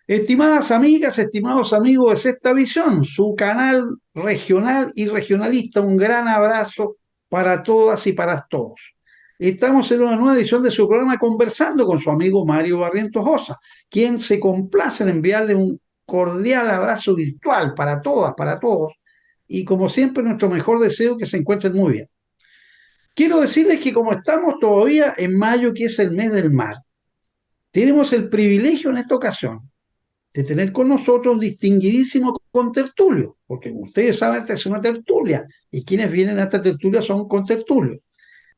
Estimadas amigas, estimados amigos de Sexta Visión, su canal regional y regionalista, un gran abrazo para todas y para todos. Estamos en una nueva edición de su programa conversando con su amigo Mario Barrientos Osa, quien se complace en enviarle un cordial abrazo virtual para todas, para todos, y como siempre nuestro mejor deseo que se encuentren muy bien. Quiero decirles que como estamos todavía en mayo, que es el mes del mar, tenemos el privilegio en esta ocasión de tener con nosotros un distinguidísimo contertulio, porque como ustedes saben, esta es una tertulia, y quienes vienen a esta tertulia son contertulios.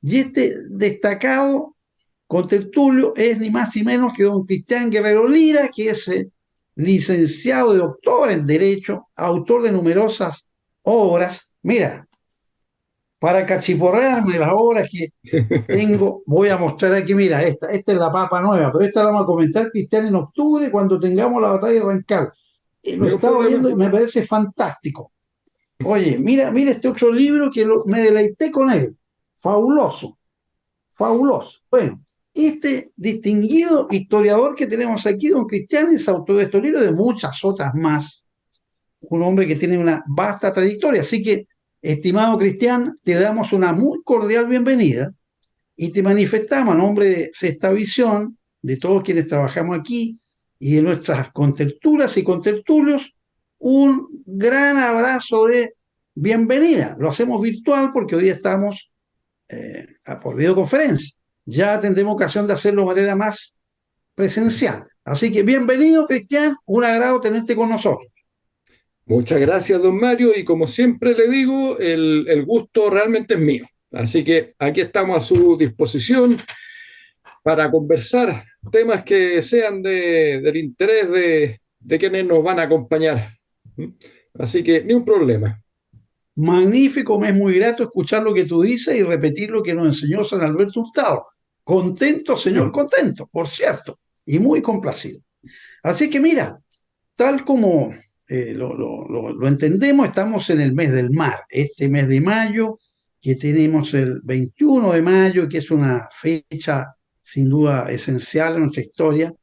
Y este destacado contertulio es ni más ni menos que don Cristian Guerrero Lira, que es licenciado y doctor en Derecho, autor de numerosas obras. Mira, para cachiporrearme las obras que tengo, voy a mostrar aquí, mira, esta es la papa nueva, pero esta la vamos a comentar, Cristian, en octubre, cuando tengamos la batalla de Rancagua. Lo he Ni un estado problema. viendo y me parece fantástico. Oye, mira, mira este otro libro que me deleité con él. Fabuloso, fabuloso. Bueno, este distinguido historiador que tenemos aquí, don Cristian, es autor de estos libros y de muchas otras más. Un hombre que tiene una vasta trayectoria. Así que, estimado Cristian, te damos una muy cordial bienvenida y te manifestamos a nombre de Sexta Visión, de todos quienes trabajamos aquí y de nuestras contertulias y contertulios, un gran abrazo de bienvenida. Lo hacemos virtual porque hoy día estamos por videoconferencia. Ya tendremos ocasión de hacerlo de manera más presencial. Así que bienvenido, Cristian, un agrado tenerte con nosotros. Muchas gracias, don Mario, y como siempre le digo, el gusto realmente es mío. Así que aquí estamos a su disposición para conversar temas que sean del interés de quienes nos van a acompañar. Así que ni un problema. Magnífico, me es muy grato escuchar lo que tú dices y repetir lo que nos enseñó San Alberto Hurtado. Contento, señor, contento, por cierto, y muy complacido. Así que mira, tal como lo entendemos, estamos en el mes del mar, este mes de mayo, que tenemos el 21 de mayo, que es una fecha sin duda esencial en nuestra historia.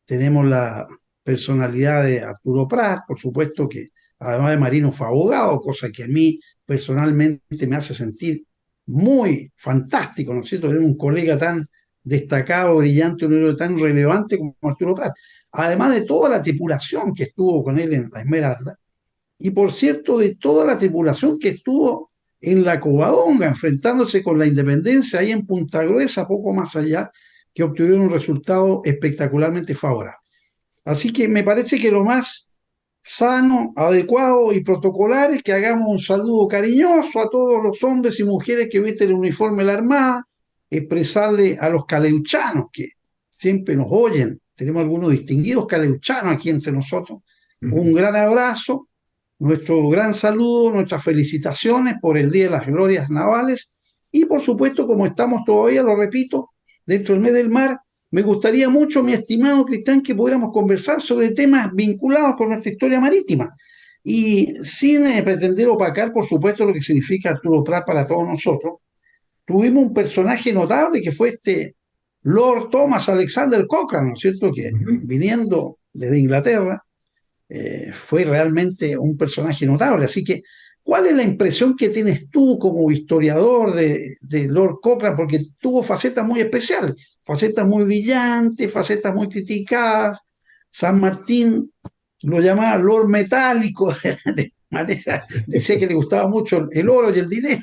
Tenemos la personalidad de Arturo Prat, por supuesto que además de marino fue abogado, cosa que a mí personalmente me hace sentir muy fantástico, ¿no es cierto? Tener un colega tan destacado, brillante, un héroe tan relevante como Arturo Prat. Además de toda la tripulación que estuvo con él en la Esmeralda, y por cierto, de toda la tripulación que estuvo en la Covadonga, enfrentándose con la Independencia ahí en Punta Gruesa, poco más allá, que obtuvieron un resultado espectacularmente favorable. Así que me parece que lo más sano, adecuado y protocolar es que hagamos un saludo cariñoso a todos los hombres y mujeres que visten el uniforme de la Armada, expresarle a los caleuchanos que siempre nos oyen, tenemos algunos distinguidos caleuchanos aquí entre nosotros, un gran abrazo, nuestro gran saludo, nuestras felicitaciones por el Día de las Glorias Navales y por supuesto, como estamos todavía, lo repito, dentro del mes del mar, me gustaría mucho, mi estimado Cristian, que pudiéramos conversar sobre temas vinculados con nuestra historia marítima y sin pretender opacar, por supuesto, lo que significa Arturo Prat para todos nosotros. Tuvimos un personaje notable que fue este Lord Thomas Alexander Cochrane, ¿no es cierto? Que viniendo desde Inglaterra, fue realmente un personaje notable. Así que, ¿cuál es la impresión que tienes tú como historiador de Lord Cochrane? Porque tuvo facetas muy especiales, facetas muy brillantes, facetas muy criticadas. San Martín lo llamaba Lord Metálico, de manera, decía que le gustaba mucho el oro y el dinero.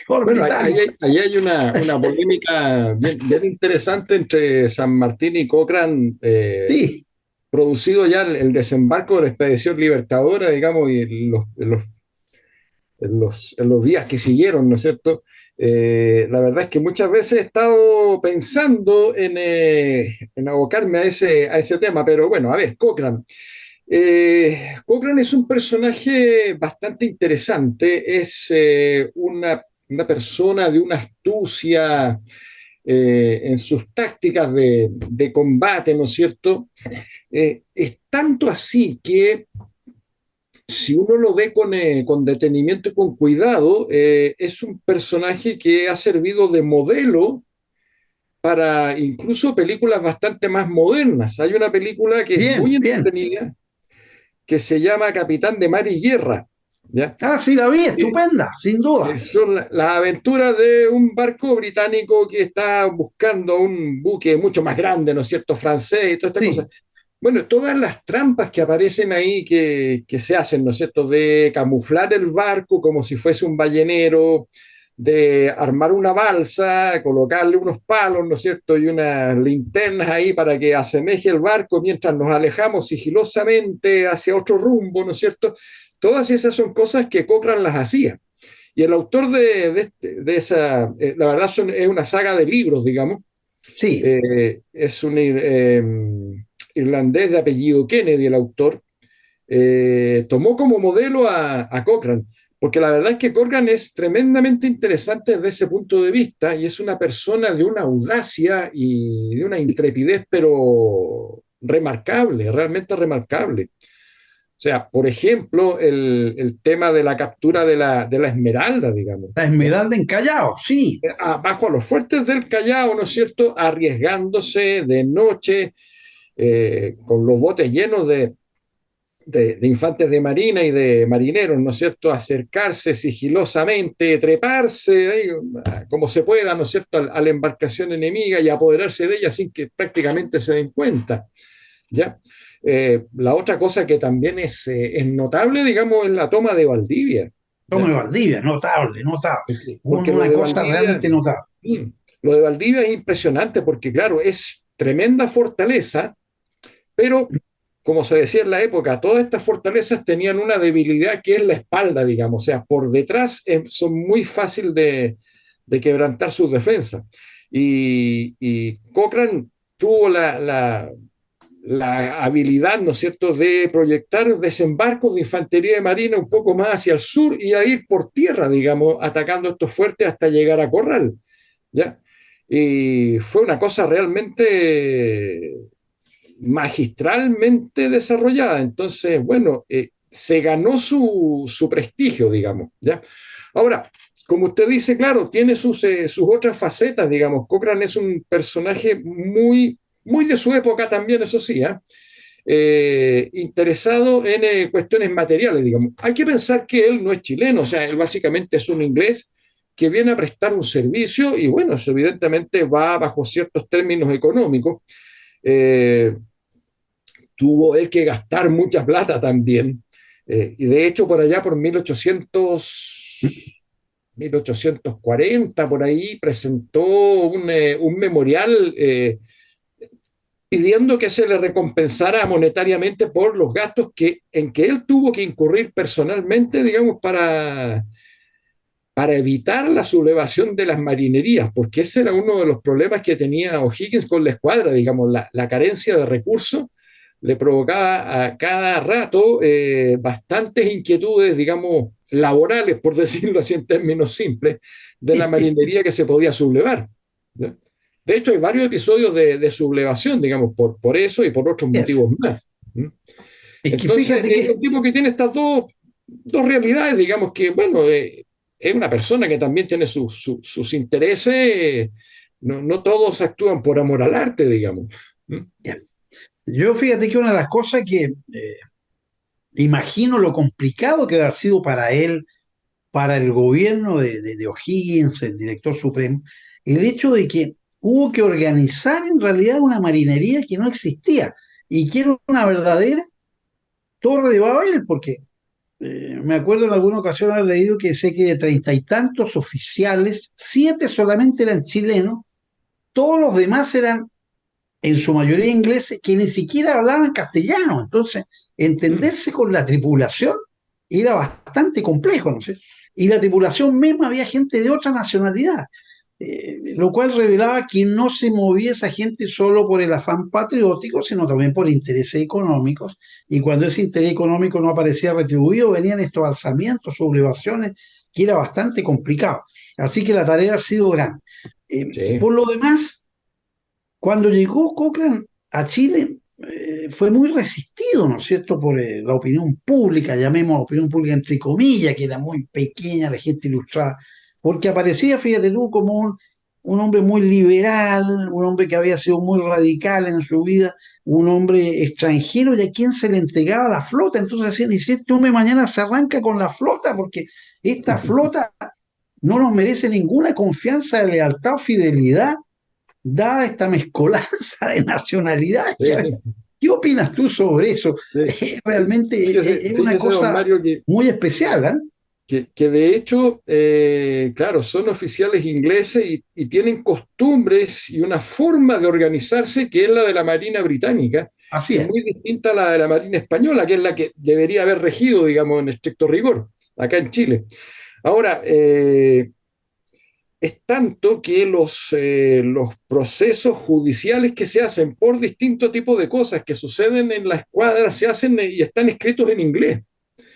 Lord Bueno, Metálico. ahí hay una polémica bien interesante entre San Martín y Cochrane, Sí, producido ya el desembarco de la expedición libertadora, digamos, y en los días que siguieron, ¿no es cierto? La verdad es que muchas veces he estado pensando en abocarme a a ese tema, pero bueno, a ver, Cochrane. Cochrane es un personaje bastante interesante, es una persona de una astucia en sus tácticas de combate, ¿no es cierto? Es tanto así que si uno lo ve con detenimiento y con cuidado, es un personaje que ha servido de modelo para incluso películas bastante más modernas. Hay una película que es Bien, muy bien. entretenida, que se llama Capitán de Mar y Guerra, ¿ya? Ah, sí, la vi, Que, estupenda, sin duda. que son las aventuras de un barco británico que está buscando un buque mucho más grande, ¿no es cierto?, francés y todas estas cosas. Sí, Bueno, todas las trampas que aparecen ahí que se hacen, ¿no es cierto?, de camuflar el barco como si fuese un ballenero, de armar una balsa, colocarle unos palos, ¿no es cierto?, y unas linternas ahí para que asemeje el barco mientras nos alejamos sigilosamente hacia otro rumbo, ¿no es cierto? Todas esas son cosas que Cochrane las hacía. Y el autor de esa, la verdad es una saga de libros, digamos, sí. es un irlandés de apellido Kennedy, el autor, tomó como modelo a Cochrane, porque la verdad es que Cochrane es tremendamente interesante desde ese punto de vista y es una persona de una audacia y de una intrepidez, pero remarcable, realmente remarcable. O sea, por ejemplo, el tema de la captura de la Esmeralda, digamos, La ¿ya? Esmeralda en Callao, sí. Bajo a los fuertes del Callao, ¿no es cierto?, arriesgándose de noche, con los botes llenos de infantes de marina y de marineros, ¿no es cierto?, acercarse sigilosamente, treparse ahí, como se pueda, ¿no es cierto?, a la embarcación enemiga y apoderarse de ella sin que prácticamente se den cuenta, ¿ya? La otra cosa que también es notable, digamos, es la toma de Valdivia, Toma ¿ya? de Valdivia, notable, notable. Porque Una cosa realmente notable. Lo de Valdivia es impresionante porque, claro, es tremenda fortaleza, pero como se decía en la época, todas estas fortalezas tenían una debilidad que es la espalda, digamos, o sea, por detrás son muy fácil de quebrantar sus defensas. Y Cochrane tuvo la habilidad, ¿no es cierto?, de proyectar desembarcos de infantería de marina un poco más hacia el sur y a ir por tierra, digamos, atacando estos fuertes hasta llegar a Corral, ¿ya? Y fue una cosa realmente magistralmente desarrollada. Entonces, bueno, se ganó su prestigio, digamos, ¿ya? Ahora, como usted dice, claro, tiene sus otras facetas, digamos. Cochrane es un personaje muy de su época también, eso sí, ¿eh? Interesado en cuestiones materiales, digamos. Hay que pensar que él no es chileno, o sea, él básicamente es un inglés que viene a prestar un servicio y bueno, eso evidentemente va bajo ciertos términos económicos. Eh, Tuvo él que gastar mucha plata también. Y de hecho, por allá por 1840, por ahí, presentó un memorial pidiendo que se le recompensara monetariamente por los gastos en que él tuvo que incurrir personalmente, digamos, para evitar la sublevación de las marinerías, porque ese era uno de los problemas que tenía O'Higgins con la escuadra, digamos, la carencia de recursos le provocaba a cada rato bastantes inquietudes, digamos, laborales, por decirlo así en términos simples, de la marinería que se podía sublevar, ¿no? De hecho, hay varios episodios de sublevación, digamos, por eso y por otros Es, motivos más, ¿no? es que Entonces, fíjate es que un tipo que tiene estas dos realidades, digamos que, bueno, es una persona que también tiene sus intereses, no todos actúan por amor al arte, digamos. ¿No? ya, yo fíjate que una de las cosas que imagino lo complicado que debe haber sido para él, para el gobierno de O'Higgins, el director supremo, el hecho de que hubo que organizar en realidad una marinería que no existía y que era una verdadera torre de Babel, porque me acuerdo en alguna ocasión haber leído que sé que de treinta y tantos oficiales, siete solamente eran chilenos, todos los demás eran en su mayoría ingleses que ni siquiera hablaban castellano. Entonces, Mm. entenderse con la tripulación era bastante complejo, ¿no sé? Y la tripulación misma había gente de otra nacionalidad, lo cual revelaba que no se movía esa gente solo por el afán patriótico, sino también por intereses económicos. Y cuando ese interés económico no aparecía retribuido, venían estos alzamientos, sublevaciones, que era bastante complicado. Así que la tarea ha sido grande. Sí, Por lo demás, cuando llegó Cochrane a Chile, fue muy resistido, ¿no es cierto?, por la opinión pública, llamemos opinión pública entre comillas, que era muy pequeña, la gente ilustrada, porque aparecía, fíjate tú, como un hombre muy liberal, un hombre que había sido muy radical en su vida, un hombre extranjero y a quien se le entregaba la flota. Entonces decían, y si este hombre mañana se arranca con la flota, porque esta flota no nos merece ninguna confianza de lealtad o fidelidad, dada esta mezcolanza de nacionalidades. Sí, ¿Qué opinas tú sobre eso? sí. Realmente Fíjese, es una fíjese, don cosa Mario, muy especial, ¿eh? que de hecho, claro, son oficiales ingleses y tienen costumbres y una forma de organizarse que es la de la Marina Británica, Así que es es. muy distinta a la de la Marina Española, que es la que debería haber regido, digamos, en estricto rigor, acá en Chile. Ahora, es tanto que los procesos judiciales que se hacen por distintos tipos de cosas que suceden en la escuadra se hacen y están escritos en inglés.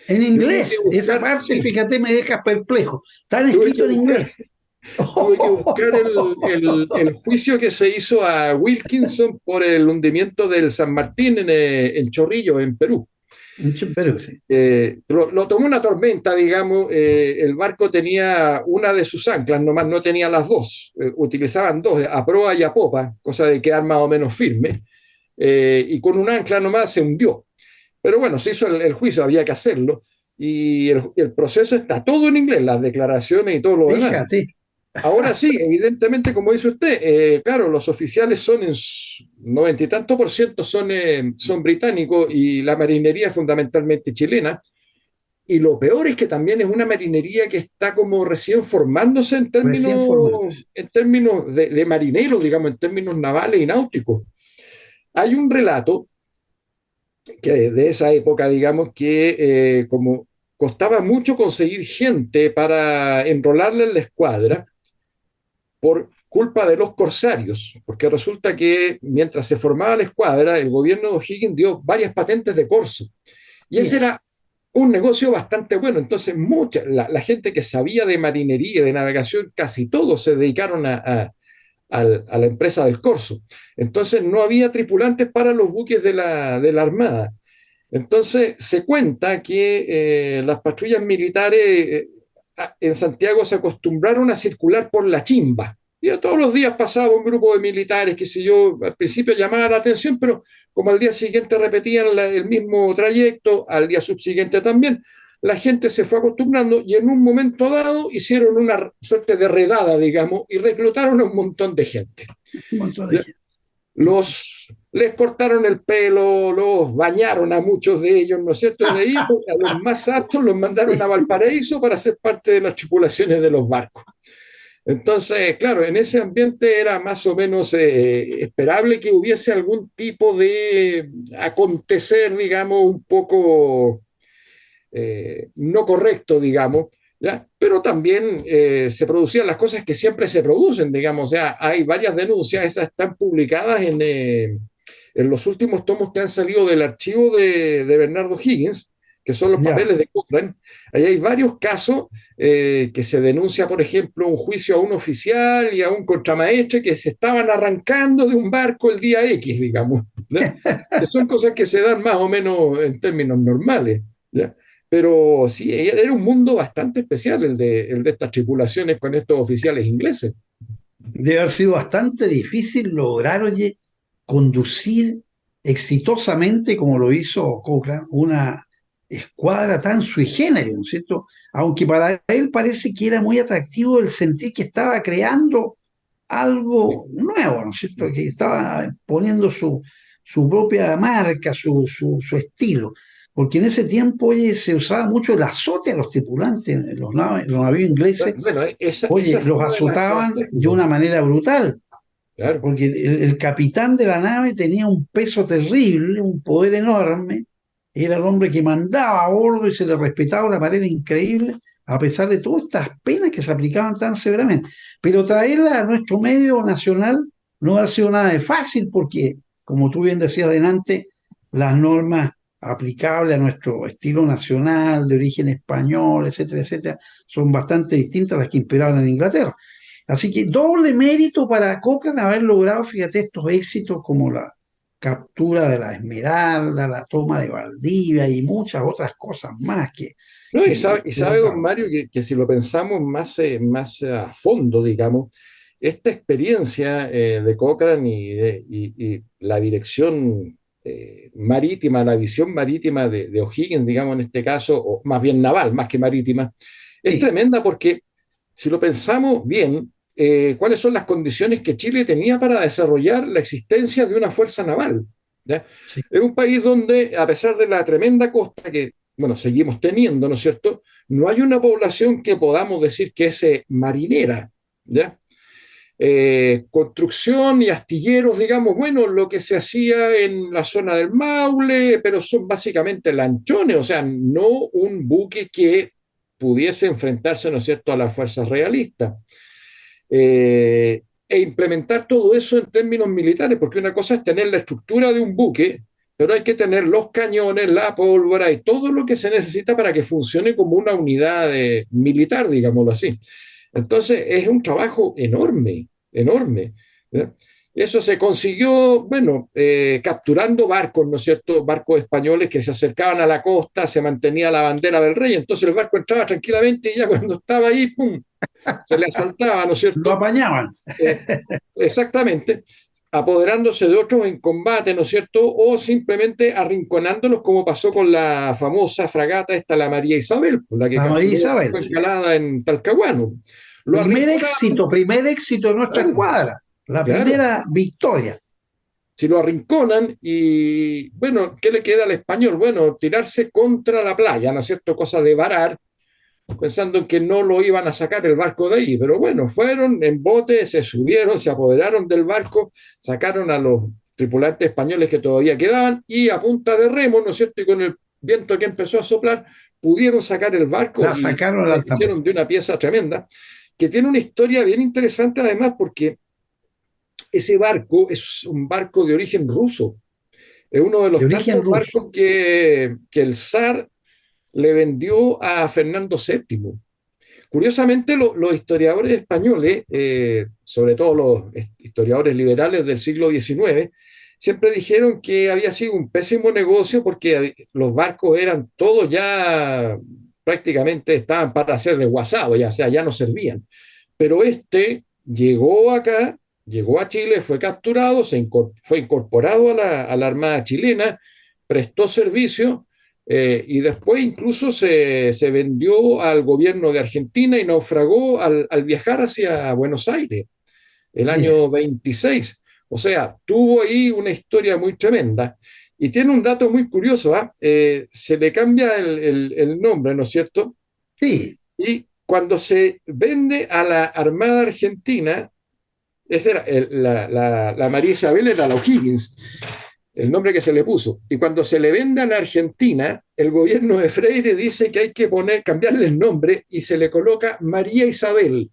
En Yo tuve que inglés, esa buscar, parte, sí, fíjate, me deja perplejo. Están tuve que escritos en buscar, inglés. tuve que buscar el juicio que se hizo a Wilkinson por el hundimiento del San Martín en Chorrillos, en Perú. Pero sí. Lo tomó una tormenta, digamos, el barco tenía una de sus anclas, nomás no tenía las dos, utilizaban dos, a proa y a popa, cosa de quedar más o menos firme, y con un ancla nomás se hundió. Pero bueno, se hizo el juicio, había que hacerlo, y el proceso está todo en inglés, las declaraciones y todo lo demás. Fíjate. Ahora sí, evidentemente, como dice usted, claro, los oficiales son en 90 y tanto por ciento son británicos y la marinería es fundamentalmente chilena. Y lo peor es que también es una marinería que está como recién formándose Recién formándose. en términos de marineros, digamos, en términos navales y náuticos. Hay un relato que de esa época, digamos, que como costaba mucho conseguir gente para enrolarla en la escuadra, por culpa de los corsarios, porque resulta que mientras se formaba la escuadra, el gobierno de O'Higgins dio varias patentes de corso. Y Y ese es. era un negocio bastante bueno. Entonces, la gente que sabía de marinería y de navegación, casi todos se dedicaron a la empresa del corso. Entonces, no había tripulantes para los buques de la Armada. Entonces, se cuenta que las patrullas militares en Santiago se acostumbraron a circular por la chimba. Y todos los días pasaba un grupo de militares, qué sé yo, al principio llamaba la atención, pero como al día siguiente repetían el mismo trayecto, al día subsiguiente también, la gente se fue acostumbrando y en un momento dado hicieron una suerte de redada, digamos, y reclutaron a un montón de gente. Un montón de ¿Ya? gente. Les cortaron el pelo, los bañaron a muchos de ellos, ¿no es cierto? De ahí a los más aptos los mandaron a Valparaíso para ser parte de las tripulaciones de los barcos. Entonces, claro, en ese ambiente era más o menos esperable que hubiese algún tipo de acontecer, digamos, un poco no correcto, digamos, ¿ya? Pero también se producían las cosas que siempre se producen, digamos, o sea, hay varias denuncias, esas están publicadas en los últimos tomos que han salido del archivo de Bernardo Higgins, que son los Ya. papeles de Cochrane. Ahí hay varios casos que se denuncia, por ejemplo, un juicio a un oficial y a un contramaestre que se estaban arrancando de un barco el día X, digamos, ¿ya? Que son cosas que se dan más o menos en términos normales, ¿ya? Pero sí, era un mundo bastante especial el de estas tripulaciones con estos oficiales ingleses. Debe haber sido bastante difícil lograr, oye, conducir exitosamente, como lo hizo Cochrane, una escuadra tan sui generis, ¿no es cierto? Aunque para él parece que era muy atractivo el sentir que estaba creando algo nuevo, ¿no es cierto? Que estaba poniendo su propia marca, su estilo. Porque en ese tiempo, oye, se usaba mucho el azote a los tripulantes, en los navíos ingleses, Bueno, esa oye, fue los una de las azotaban de características. una manera brutal, Claro. porque el capitán de la nave tenía un peso terrible, un poder enorme, era el hombre que mandaba a bordo y se le respetaba de una manera increíble, a pesar de todas estas penas que se aplicaban tan severamente. Pero traerla a nuestro medio nacional no ha sido nada de fácil, porque, como tú bien decías adelante, las normas aplicables a nuestro estilo nacional, de origen español, etcétera, etcétera, son bastante distintas a las que imperaban en Inglaterra. Así que doble mérito para Cochrane haber logrado, fíjate, estos éxitos como la captura de la Esmeralda, la toma de Valdivia y muchas otras cosas más No, que y sabe, lograron. don Mario, que si lo pensamos más a fondo, digamos, esta experiencia de Cochrane y la dirección marítima, la visión marítima de O'Higgins, digamos en este caso, o más bien naval, más que marítima, es Sí, tremenda porque si lo pensamos bien, ¿cuáles son las condiciones que Chile tenía para desarrollar la existencia de una fuerza naval? ¿Ya? sí. Es un país donde, a pesar de la tremenda costa que, bueno, seguimos teniendo, ¿no es cierto? No hay una población que podamos decir que es marinera, ¿ya? Construcción y astilleros, digamos, bueno, lo que se hacía en la zona del Maule, pero son básicamente lanchones, o sea, no un buque que pudiese enfrentarse, ¿no es cierto?, a las fuerzas realistas. E implementar todo eso en términos militares, porque una cosa es tener la estructura de un buque, pero hay que tener los cañones, la pólvora y todo lo que se necesita para que funcione como una unidad militar, digámoslo así. Entonces, es un trabajo enorme, enorme. ¿Ya? Eso se consiguió, bueno, capturando barcos, ¿no es cierto? Barcos españoles que se acercaban a la costa, se mantenía la bandera del rey, entonces el barco entraba tranquilamente y ya cuando estaba ahí, ¡pum!, se le asaltaba, ¿no es Lo cierto? apañaban. Eh, Exactamente, apoderándose de otros en combate, ¿no es cierto? O simplemente arrinconándolos, como pasó con la famosa fragata esta, la María Isabel, la que La María capturó Isabel, fue sí. encalada en Talcahuano. Lo arrinconaron, Primer éxito de nuestra claro, escuadra. La claro. primera victoria. Si lo arrinconan y, bueno, ¿qué le queda al español? Bueno, tirarse contra la playa, ¿no es cierto? Cosa de varar, pensando en que no lo iban a sacar el barco de ahí. Pero bueno, fueron en bote, se subieron, se apoderaron del barco, sacaron a los tripulantes españoles que todavía quedaban y a punta de remo, ¿no es cierto? Y con el viento que empezó a soplar, pudieron sacar el barco La y sacaron al alta mar. hicieron de una pieza tremenda, que tiene una historia bien interesante además porque ese barco es un barco de origen ruso. Es uno de De los origen tantos ruso. barcos que el zar le vendió a Fernando VII. Curiosamente, los historiadores españoles, sobre todo los historiadores liberales del siglo XIX, siempre dijeron que había sido un pésimo negocio porque los barcos eran todos ya prácticamente estaban para ser desguazados, ya, o sea, ya no servían. Pero este llegó acá, llegó a Chile, fue capturado, fue incorporado a la Armada chilena, prestó servicio y después incluso se vendió al gobierno de Argentina y naufragó al viajar hacia Buenos Aires el Bien. año 26. O sea, tuvo ahí una historia muy tremenda. Y tiene un dato muy curioso, ¿ah? Se le cambia el nombre, ¿no es cierto? Sí, Y cuando se vende a la Armada Argentina, esa era la María Isabel era la O'Higgins, el nombre que se le puso. Y cuando se le vende a la Argentina, el gobierno de Freire dice que hay que cambiarle el nombre y se le coloca María Isabel.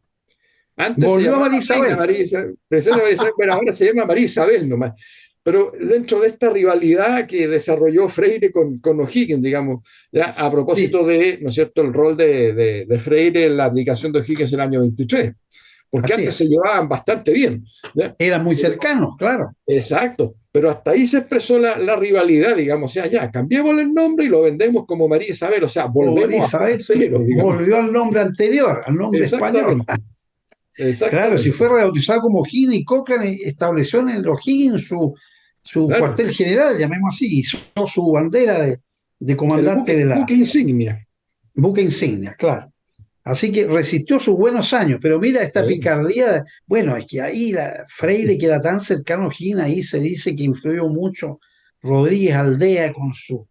Antes se volvió a llamaba María Reina Isabel. María Isabel, Princesa María Isabel, pero ahora se llama María Isabel nomás. Pero dentro de esta rivalidad que desarrolló Freire con O'Higgins, digamos, ya a Sí, propósito de, ¿no es cierto?, el rol de Freire en la aplicación de O'Higgins en el año 23, porque así antes se es. llevaban bastante bien. ¿Ya? Eran muy cercanos, claro. Exacto, pero hasta ahí se expresó la rivalidad, digamos, o sea, ya, cambiémosle el nombre y lo vendemos como María Isabel, o sea, O María volvemos a Isabel cero, digamos. volvió al nombre anterior, al nombre español. Exactamente, Claro, si exactamente. fue rebautizado como Higgins y Cochrane estableció en los Higgins su Claro, cuartel general, llamemos así, hizo su bandera de comandante de la buque insignia. buque insignia, claro. Así que resistió sus buenos años, pero mira esta Sí, picardía, bueno, es que ahí Freire que era tan cercano a Higgins, ahí se dice que influyó mucho Rodríguez Aldea con sus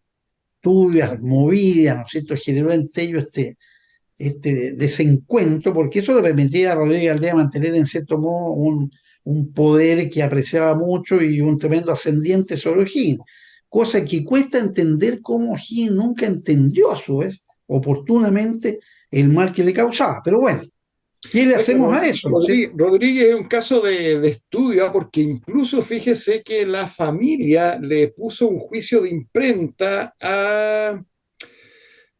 turbias claro. movidas, ¿no es cierto? Generó entre ellos este desencuentro, porque eso le permitía a Rodríguez Aldea mantener en cierto modo un poder que apreciaba mucho y un tremendo ascendiente sobre O'Higgins, cosa que cuesta entender cómo O'Higgins nunca entendió a su vez oportunamente el mal que le causaba. Pero bueno, ¿qué le Es que hacemos a eso, no es cierto? Rodríguez es un caso de estudio, ¿ah? Porque incluso fíjese que la familia le puso un juicio de imprenta a,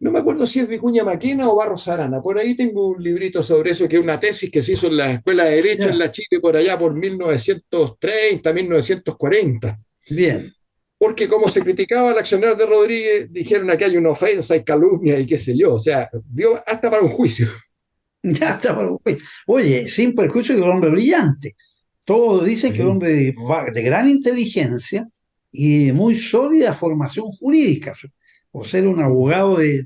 no me acuerdo si es Vicuña Maquena o Barros Arana, por ahí tengo un librito sobre eso, que es una tesis que se hizo en la Escuela de Derecho en Ya, la Chile por allá por 1930, 1940. bien. Porque como se criticaba al accionar de Rodríguez, dijeron aquí hay una ofensa, hay calumnia y qué sé yo, o sea, dio hasta para un juicio. Ya está, oye, sin perjuicio que era un hombre brillante. Todos dicen que era un Sí. hombre de gran inteligencia y de muy sólida formación jurídica, por ser un abogado de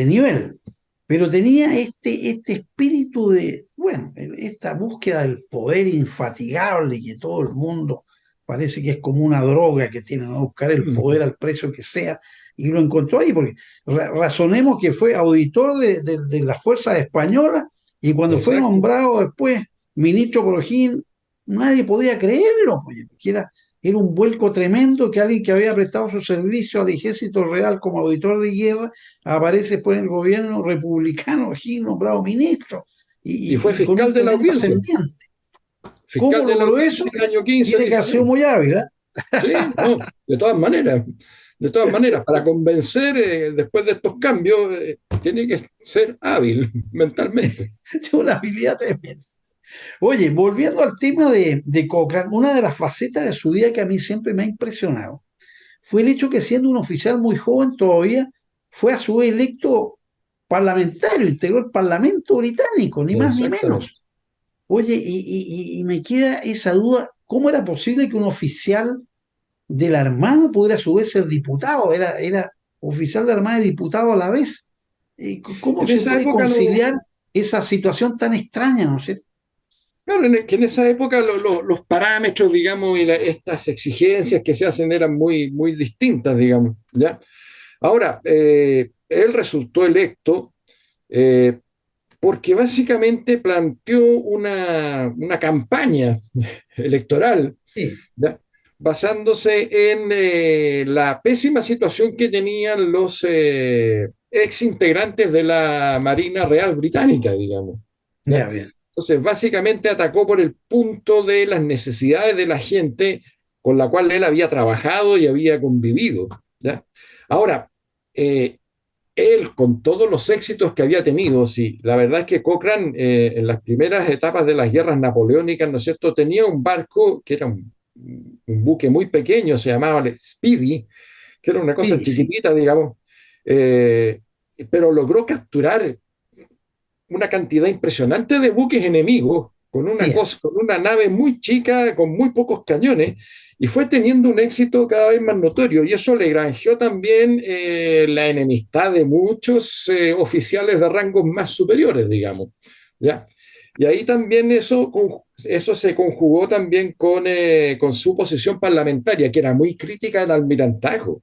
nivel. Pero tenía este espíritu de, bueno, esta búsqueda del poder infatigable que todo el mundo parece que es como una droga que tiene, ¿no? Buscar el poder Mm, al precio que sea, y lo encontró ahí, porque razonemos que fue auditor de las fuerzas españolas, y cuando fue exacto. nombrado después ministro por O'Higgins, nadie podía creerlo, porque era un vuelco tremendo que alguien que había prestado su servicio al ejército real como auditor de guerra aparece por el gobierno republicano, aquí nombrado ministro, Y fue y con un fiscal de la tremendo audiencia. ascendiente. Fiscal ¿Cómo de la logró audiencia eso? en el año 15, Tiene que haber sido 16. muy hábil, ¿eh? Sí, no, de todas maneras, para convencer después de estos cambios, tiene que ser hábil mentalmente. Tiene una habilidad tremenda. Oye, volviendo al tema de Cochrane, una de las facetas de su vida que a mí siempre me ha impresionado fue el hecho que siendo un oficial muy joven todavía, fue a su vez electo parlamentario, integró el Parlamento británico, ni más ni Exactamente. menos. Oye, y me queda esa duda, ¿cómo era posible que un oficial de la Armada pudiera a su vez ser diputado? Era oficial de la Armada y diputado a la vez. ¿Cómo En se esa puede época conciliar no, esa situación tan extraña, no sé? claro, que en esa época los parámetros, digamos, y estas exigencias que se hacen eran muy, muy distintas, digamos, ¿ya? Ahora, él resultó electo eh, porque básicamente planteó una campaña electoral, Sí, ¿ya? Basándose en la pésima situación que tenían los ex integrantes de la Marina Real Británica, digamos. ¿Ya? ya bien. Entonces, básicamente atacó por el punto de las necesidades de la gente con la cual él había trabajado y había convivido. ¿Ya? Ahora, eh, él, con todos los éxitos que había tenido, sí, la verdad es que Cochrane, en las primeras etapas de las guerras napoleónicas, ¿no es cierto?, tenía un barco que era un buque muy pequeño, se llamaba el Speedy, que era una cosa Sí, sí, chiquitita, digamos, eh, pero logró capturar una cantidad impresionante de buques enemigos con una sí, cosa, con una nave muy chica, con muy pocos cañones, y fue teniendo un éxito cada vez más notorio. Y eso le granjeó también la enemistad de muchos oficiales de rangos más superiores, digamos. ¿Ya? Y ahí también eso se conjugó también con su posición parlamentaria, que era muy crítica del almirantazgo.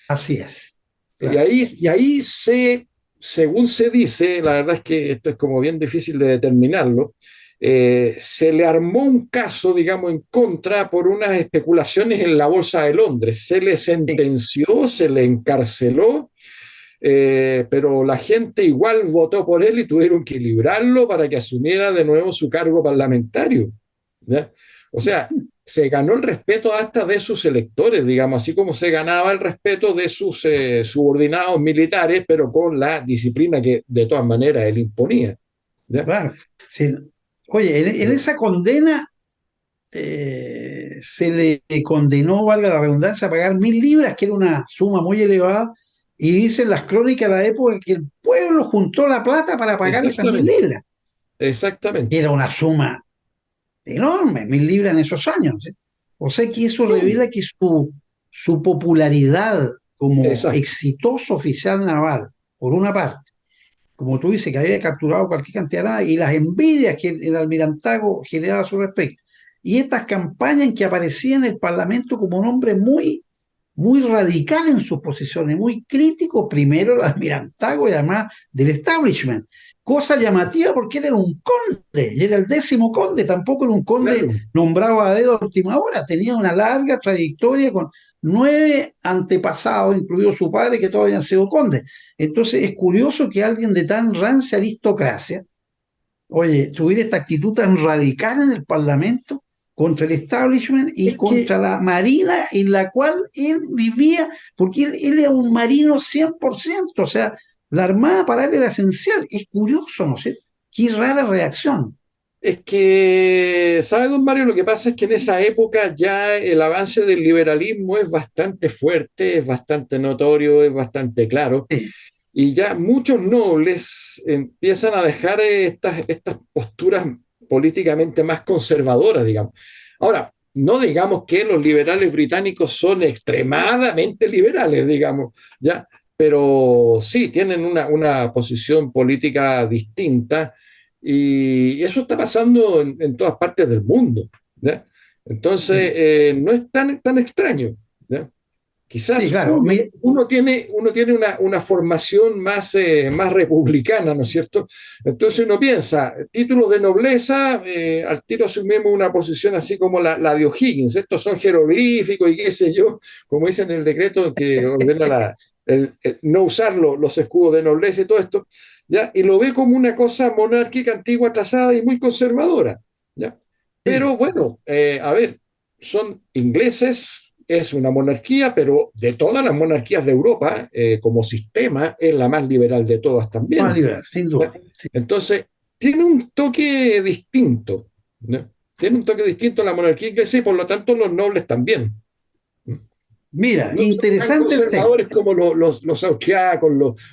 así es. Y Claro. ahí según se dice, la verdad es que esto es como bien difícil de determinarlo, se le armó un caso, digamos, en contra por unas especulaciones en la Bolsa de Londres. Se le Sí. sentenció, se le encarceló, pero la gente igual votó por él y tuvieron que librarlo para que asumiera de nuevo su cargo parlamentario. ¿Ya? O sea, se ganó el respeto hasta de sus electores, digamos, así como se ganaba el respeto de sus subordinados militares, pero con la disciplina que de todas maneras él imponía. ¿Ya? Claro. Sí. Oye, en Pero, esa condena se le condenó, valga la redundancia, a pagar 1.000 libras, que era una suma muy elevada, y dicen las crónicas de la época que el pueblo juntó la plata para pagar esas mil exactamente, libras, que exactamente. era una suma enorme, 1.000 libras en esos años. ¿Sí? O sea que eso No, revela que su popularidad como exacto. exitoso oficial naval, por una parte, como tú dices, que había capturado cualquier cantidad de nada, y las envidias que el almirantazgo generaba a su respecto. Y estas campañas en que aparecía en el Parlamento como un hombre muy radical en sus posiciones, muy crítico primero del almirantazgo y además del establishment. Cosa llamativa porque él era un conde, y era el 10.º conde, tampoco era un conde Claro. nombrado a dedo a última hora, tenía una larga trayectoria con 9 antepasados, incluido su padre, que todos habían sido condes. Entonces es curioso que alguien de tan rancia aristocracia, oye, tuviera esta actitud tan radical en el Parlamento contra el establishment y Es que contra la marina en la cual él vivía, porque él era un marino 100%, o sea, la armada para él era esencial. Es curioso, ¿no sé? Qué rara reacción. Es que, ¿sabe, don Mario? Lo que pasa es que en esa época ya el avance del liberalismo es bastante fuerte, es bastante notorio, es bastante claro. Sí, y ya muchos nobles empiezan a dejar estas posturas políticamente más conservadoras, digamos. Ahora, no digamos que los liberales británicos son extremadamente liberales, digamos, ¿ya? Pero sí tienen una posición política distinta y eso está pasando en todas partes del mundo, ¿ya? Entonces, no es tan extraño, ¿ya? Sí, Quizás claro. uno tiene una formación más republicana, ¿no es cierto? Entonces uno piensa, títulos de nobleza, al tiro asumimos una posición así como la de O'Higgins, estos son jeroglíficos y qué sé yo, como dice en el decreto que ordena no usar los escudos de nobleza y todo esto, ¿ya? Y lo ve como una cosa monárquica, antigua, atrasada y muy conservadora, ¿ya? Sí. Pero bueno, a ver, son ingleses, es una monarquía, pero de todas las monarquías de Europa, como sistema, es la más liberal de todas Más también. liberal, sin ¿Ya? duda. Sí. Entonces, tiene un toque distinto. ¿Ya? Tiene un toque distinto la monarquía inglesa y por lo tanto los nobles también. Mira, No son tan interesante el tema. conservadores como los austriacos,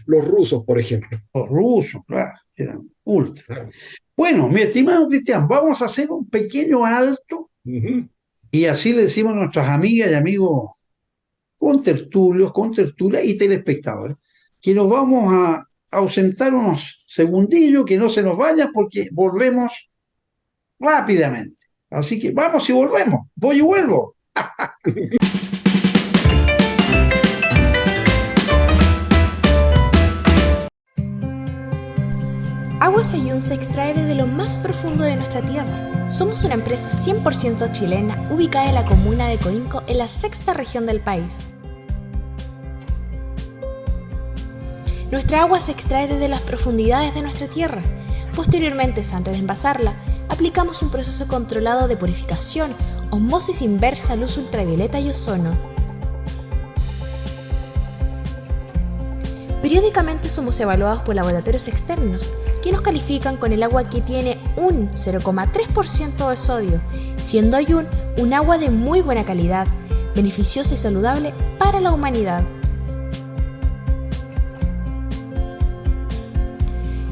los rusos, por ejemplo. Los rusos, claro, eran ultra. Claro. Bueno, mi estimado Cristian, vamos a hacer un pequeño alto Ujú. y así le decimos a nuestras amigas y amigos contertulios, contertulias y telespectadores que nos vamos a ausentar unos segundillos, que no se nos vayan porque volvemos rápidamente. Así que vamos y volvemos. Voy y vuelvo. Agua Sayún se extrae desde lo más profundo de nuestra tierra. Somos una empresa 100% chilena ubicada en la comuna de Coinco, en la sexta región del país. Nuestra agua se extrae desde las profundidades de nuestra tierra. Posteriormente, antes de envasarla, aplicamos un proceso controlado de purificación, osmosis inversa, luz ultravioleta y ozono. Periódicamente somos evaluados por laboratorios externos, que nos califican con el agua que tiene un 0,3% de sodio, siendo Ayun un agua de muy buena calidad, beneficiosa y saludable para la humanidad.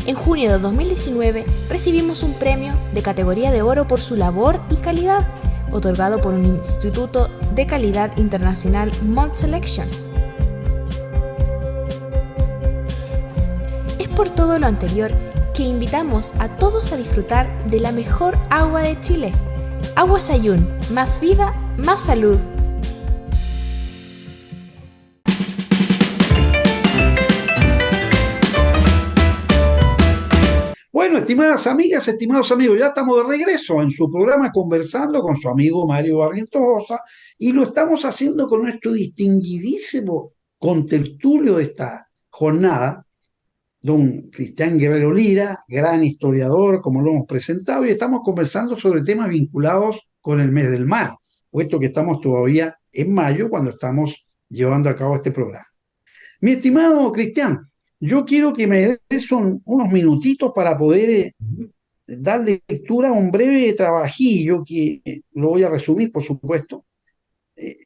En junio de 2019 recibimos un premio de categoría de oro por su labor y calidad, otorgado por un Instituto de Calidad Internacional Mont Selection. Es por todo lo anterior que invitamos a todos a disfrutar de la mejor agua de Chile. Agua Sayún, más vida, más salud. Bueno, estimadas amigas, estimados amigos, ya estamos de regreso en su programa conversando con su amigo Mario Barrientosa y lo estamos haciendo con nuestro distinguidísimo contertulio de esta jornada, don Cristian Guerrero Lira, gran historiador, como lo hemos presentado, y estamos conversando sobre temas vinculados con el mes del mar, puesto que estamos todavía en mayo cuando estamos llevando a cabo este programa. Mi estimado Cristian, yo quiero que me des unos minutitos para poder dar lectura a un breve trabajillo que lo voy a resumir, por supuesto, eh,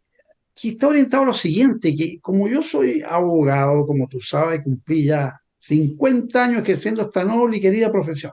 que está orientado a lo siguiente, que como yo soy abogado, como tú sabes, cumplí ya 50 años ejerciendo esta noble y querida profesión.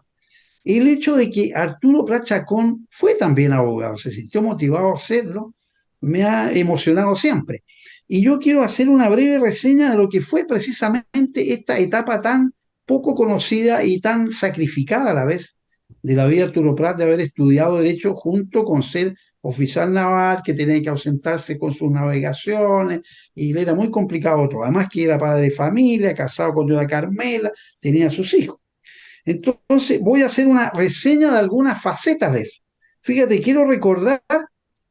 El hecho de que Arturo Prat Chacón fue también abogado, se sintió motivado a hacerlo, me ha emocionado siempre. Y yo quiero hacer una breve reseña de lo que fue precisamente esta etapa tan poco conocida y tan sacrificada a la vez de la vida de Arturo Prat, de haber estudiado Derecho junto con ser oficial naval, que tenía que ausentarse con sus navegaciones, y le era muy complicado todo. Además que era padre de familia, casado con doña Carmela, tenía sus hijos. Entonces voy a hacer una reseña de algunas facetas de eso. Fíjate, quiero recordar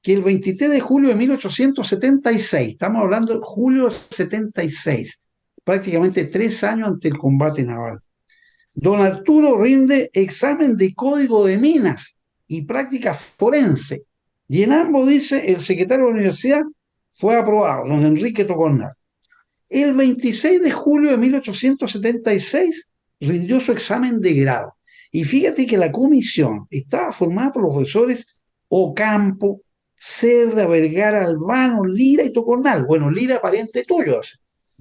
que el 23 de julio de 1876, estamos hablando de julio de 76, prácticamente 3 años ante el combate naval, don Arturo rinde examen de código de minas y práctica forense. Y en ambos, dice el secretario de la universidad, fue aprobado, don Enrique Tocornal. El 26 de julio de 1876 rindió su examen de grado. Y fíjate que la comisión estaba formada por los profesores Ocampo, Cerda, Vergara, Albano, Lira y Tocornal. Bueno, Lira, pariente tuyo.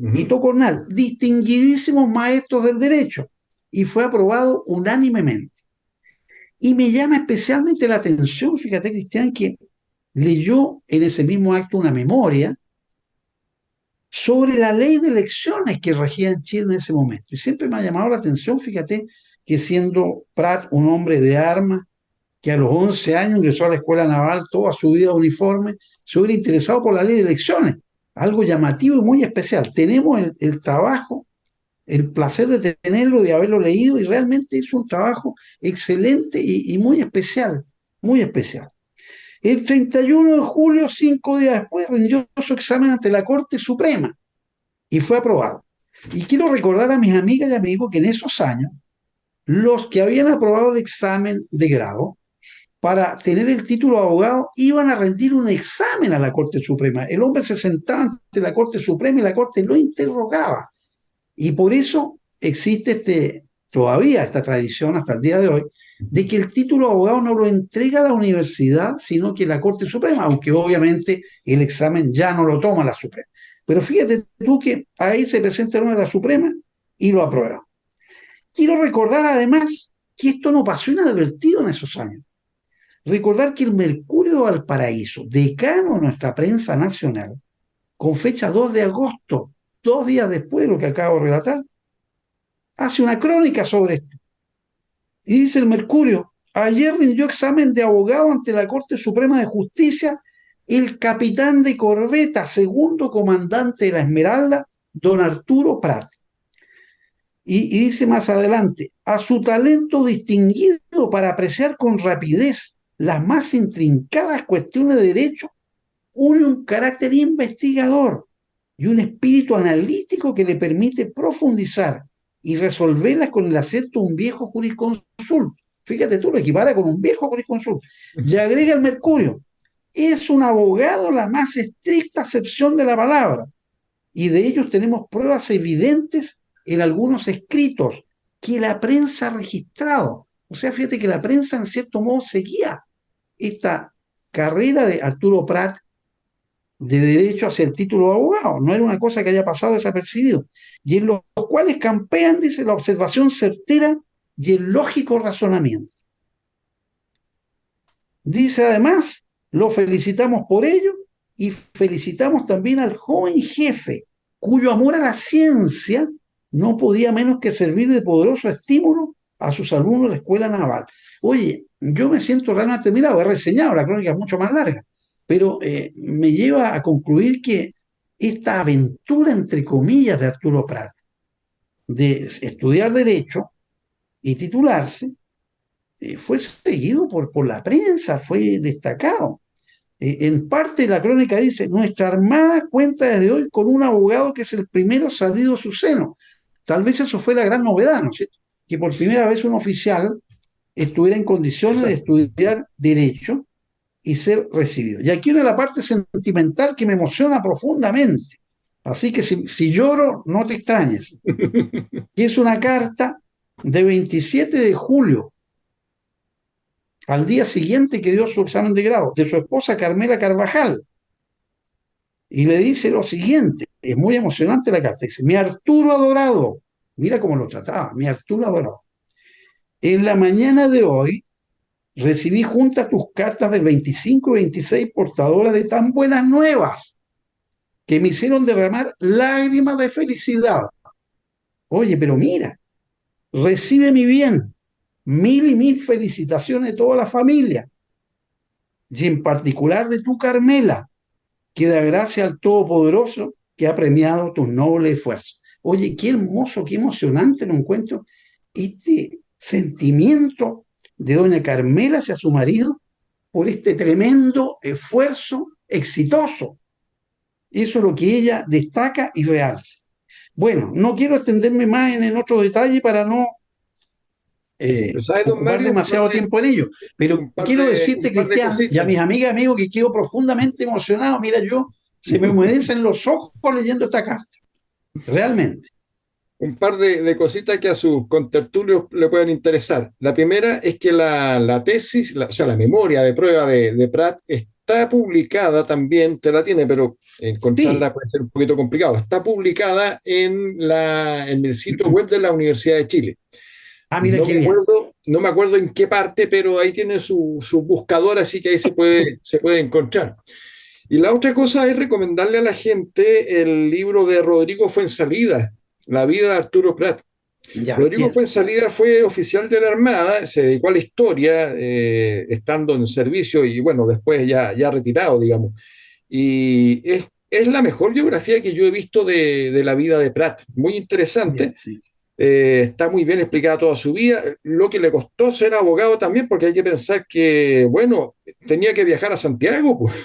y Tocornal, distinguidísimos maestros del derecho, y fue aprobado unánimemente. Y me llama especialmente la atención, fíjate, Cristian, que leyó en ese mismo acto una memoria sobre la ley de elecciones que regía en Chile en ese momento. Y siempre me ha llamado la atención, fíjate, que siendo Prat un hombre de armas, que a los 11 años ingresó a la escuela naval, toda su vida uniforme, se hubiera interesado por la ley de elecciones. Algo llamativo y muy especial. Tenemos el trabajo, el placer de tenerlo, de haberlo leído, y realmente es un trabajo excelente y muy especial, muy especial. El 31 de julio, 5 días después, rindió su examen ante la Corte Suprema y fue aprobado. Y quiero recordar a mis amigas y amigos que en esos años, los que habían aprobado el examen de grado para tener el título de abogado iban a rendir un examen a la Corte Suprema. El hombre se sentaba ante la Corte Suprema y la Corte lo interrogaba. Y por eso existe todavía esta tradición hasta el día de hoy, de que el título de abogado no lo entrega la universidad, sino que la Corte Suprema, aunque obviamente el examen ya no lo toma la Suprema. Pero fíjate tú que ahí se presenta el hombre de la Suprema y lo aprueba. Quiero recordar además que esto no pasó inadvertido en esos años. Recordar que el Mercurio de Valparaíso, decano de nuestra prensa nacional, con fecha 2 de agosto, 2 días después de lo que acabo de relatar, hace una crónica sobre esto. Y dice el Mercurio: ayer rindió examen de abogado ante la Corte Suprema de Justicia el capitán de corbeta, segundo comandante de la Esmeralda, don Arturo Prat. Y dice más adelante: a su talento distinguido para apreciar con rapidez las más intrincadas cuestiones de derecho, une un carácter investigador y un espíritu analítico que le permite profundizar y resolverlas con el acierto de un viejo jurisconsulto. Fíjate tú, lo equipara con un viejo jurisconsulto. Y agrega el Mercurio: es un abogado la más estricta acepción de la palabra, y de ellos tenemos pruebas evidentes en algunos escritos que la prensa ha registrado. O sea, fíjate que la prensa en cierto modo seguía esta carrera de Arturo Prat de derecho hacia el título de abogado. No era una cosa que haya pasado desapercibido. Y en los cuales campean, dice, la observación certera y el lógico razonamiento. Dice además: lo felicitamos por ello y felicitamos también al joven jefe, cuyo amor a la ciencia no podía menos que servir de poderoso estímulo a sus alumnos de la escuela naval. Oye, yo me siento realmente admirado. He reseñado, la crónica es mucho más larga, pero me lleva a concluir que esta aventura, entre comillas, de Arturo Prat, de estudiar Derecho y titularse, fue seguido por la prensa, fue destacado. En parte la crónica dice: nuestra Armada cuenta desde hoy con un abogado que es el primero salido de su seno. Tal vez eso fue la gran novedad, ¿no es cierto? Que por primera vez un oficial estuviera en condiciones de estudiar Derecho y ser recibido. Y aquí viene la parte sentimental que me emociona profundamente. Así que si lloro, no te extrañes. Que es una carta de 27 de julio, al día siguiente que dio su examen de grado, de su esposa Carmela Carvajal. Y le dice lo siguiente, es muy emocionante la carta, dice: mi Arturo adorado, mira cómo lo trataba, mi Arturo adorado, en la mañana de hoy recibí juntas tus cartas del 25 y 26 portadoras de tan buenas nuevas que me hicieron derramar lágrimas de felicidad. Oye, pero mira, recibe mi bien, mil y mil felicitaciones de toda la familia, y en particular de tu Carmela, que da gracia al Todopoderoso que ha premiado tus nobles esfuerzos. Oye, qué hermoso, qué emocionante lo encuentro, este sentimiento de doña Carmela hacia su marido por este tremendo esfuerzo exitoso. Eso es lo que ella destaca y realza. Bueno, no quiero extenderme más en el otro detalle para no ocupar demasiado tiempo en ello, pero quiero decirte, Cristian, y a mis amigas y amigos, que quedo profundamente emocionado. Mira, se me humedecen los ojos leyendo esta carta, realmente. Un par de cositas que a sus contertulios le pueden interesar. La primera es que la tesis, o sea, la memoria de prueba de Prat es está publicada también, te la tiene, pero Sí. encontrarla puede ser un poquito complicado. Está publicada en el sitio web de la Universidad de Chile. Ah, mira qué bien. No me acuerdo en qué parte, pero ahí tiene su buscador, así que ahí se puede encontrar. Y la otra cosa es recomendarle a la gente el libro de Rodrigo Fuenzalida, La vida de Arturo Prat. Ya, Rodrigo bien. Fuenzalida fue oficial de la Armada, se dedicó a la historia, estando en servicio y bueno, después ya retirado, digamos. Y es la mejor biografía que yo he visto de la vida de Prat, muy Bien, interesante. sí. Está muy bien explicada toda su vida, lo que le costó ser abogado también, porque hay que pensar que, bueno, tenía que viajar a Santiago, pues.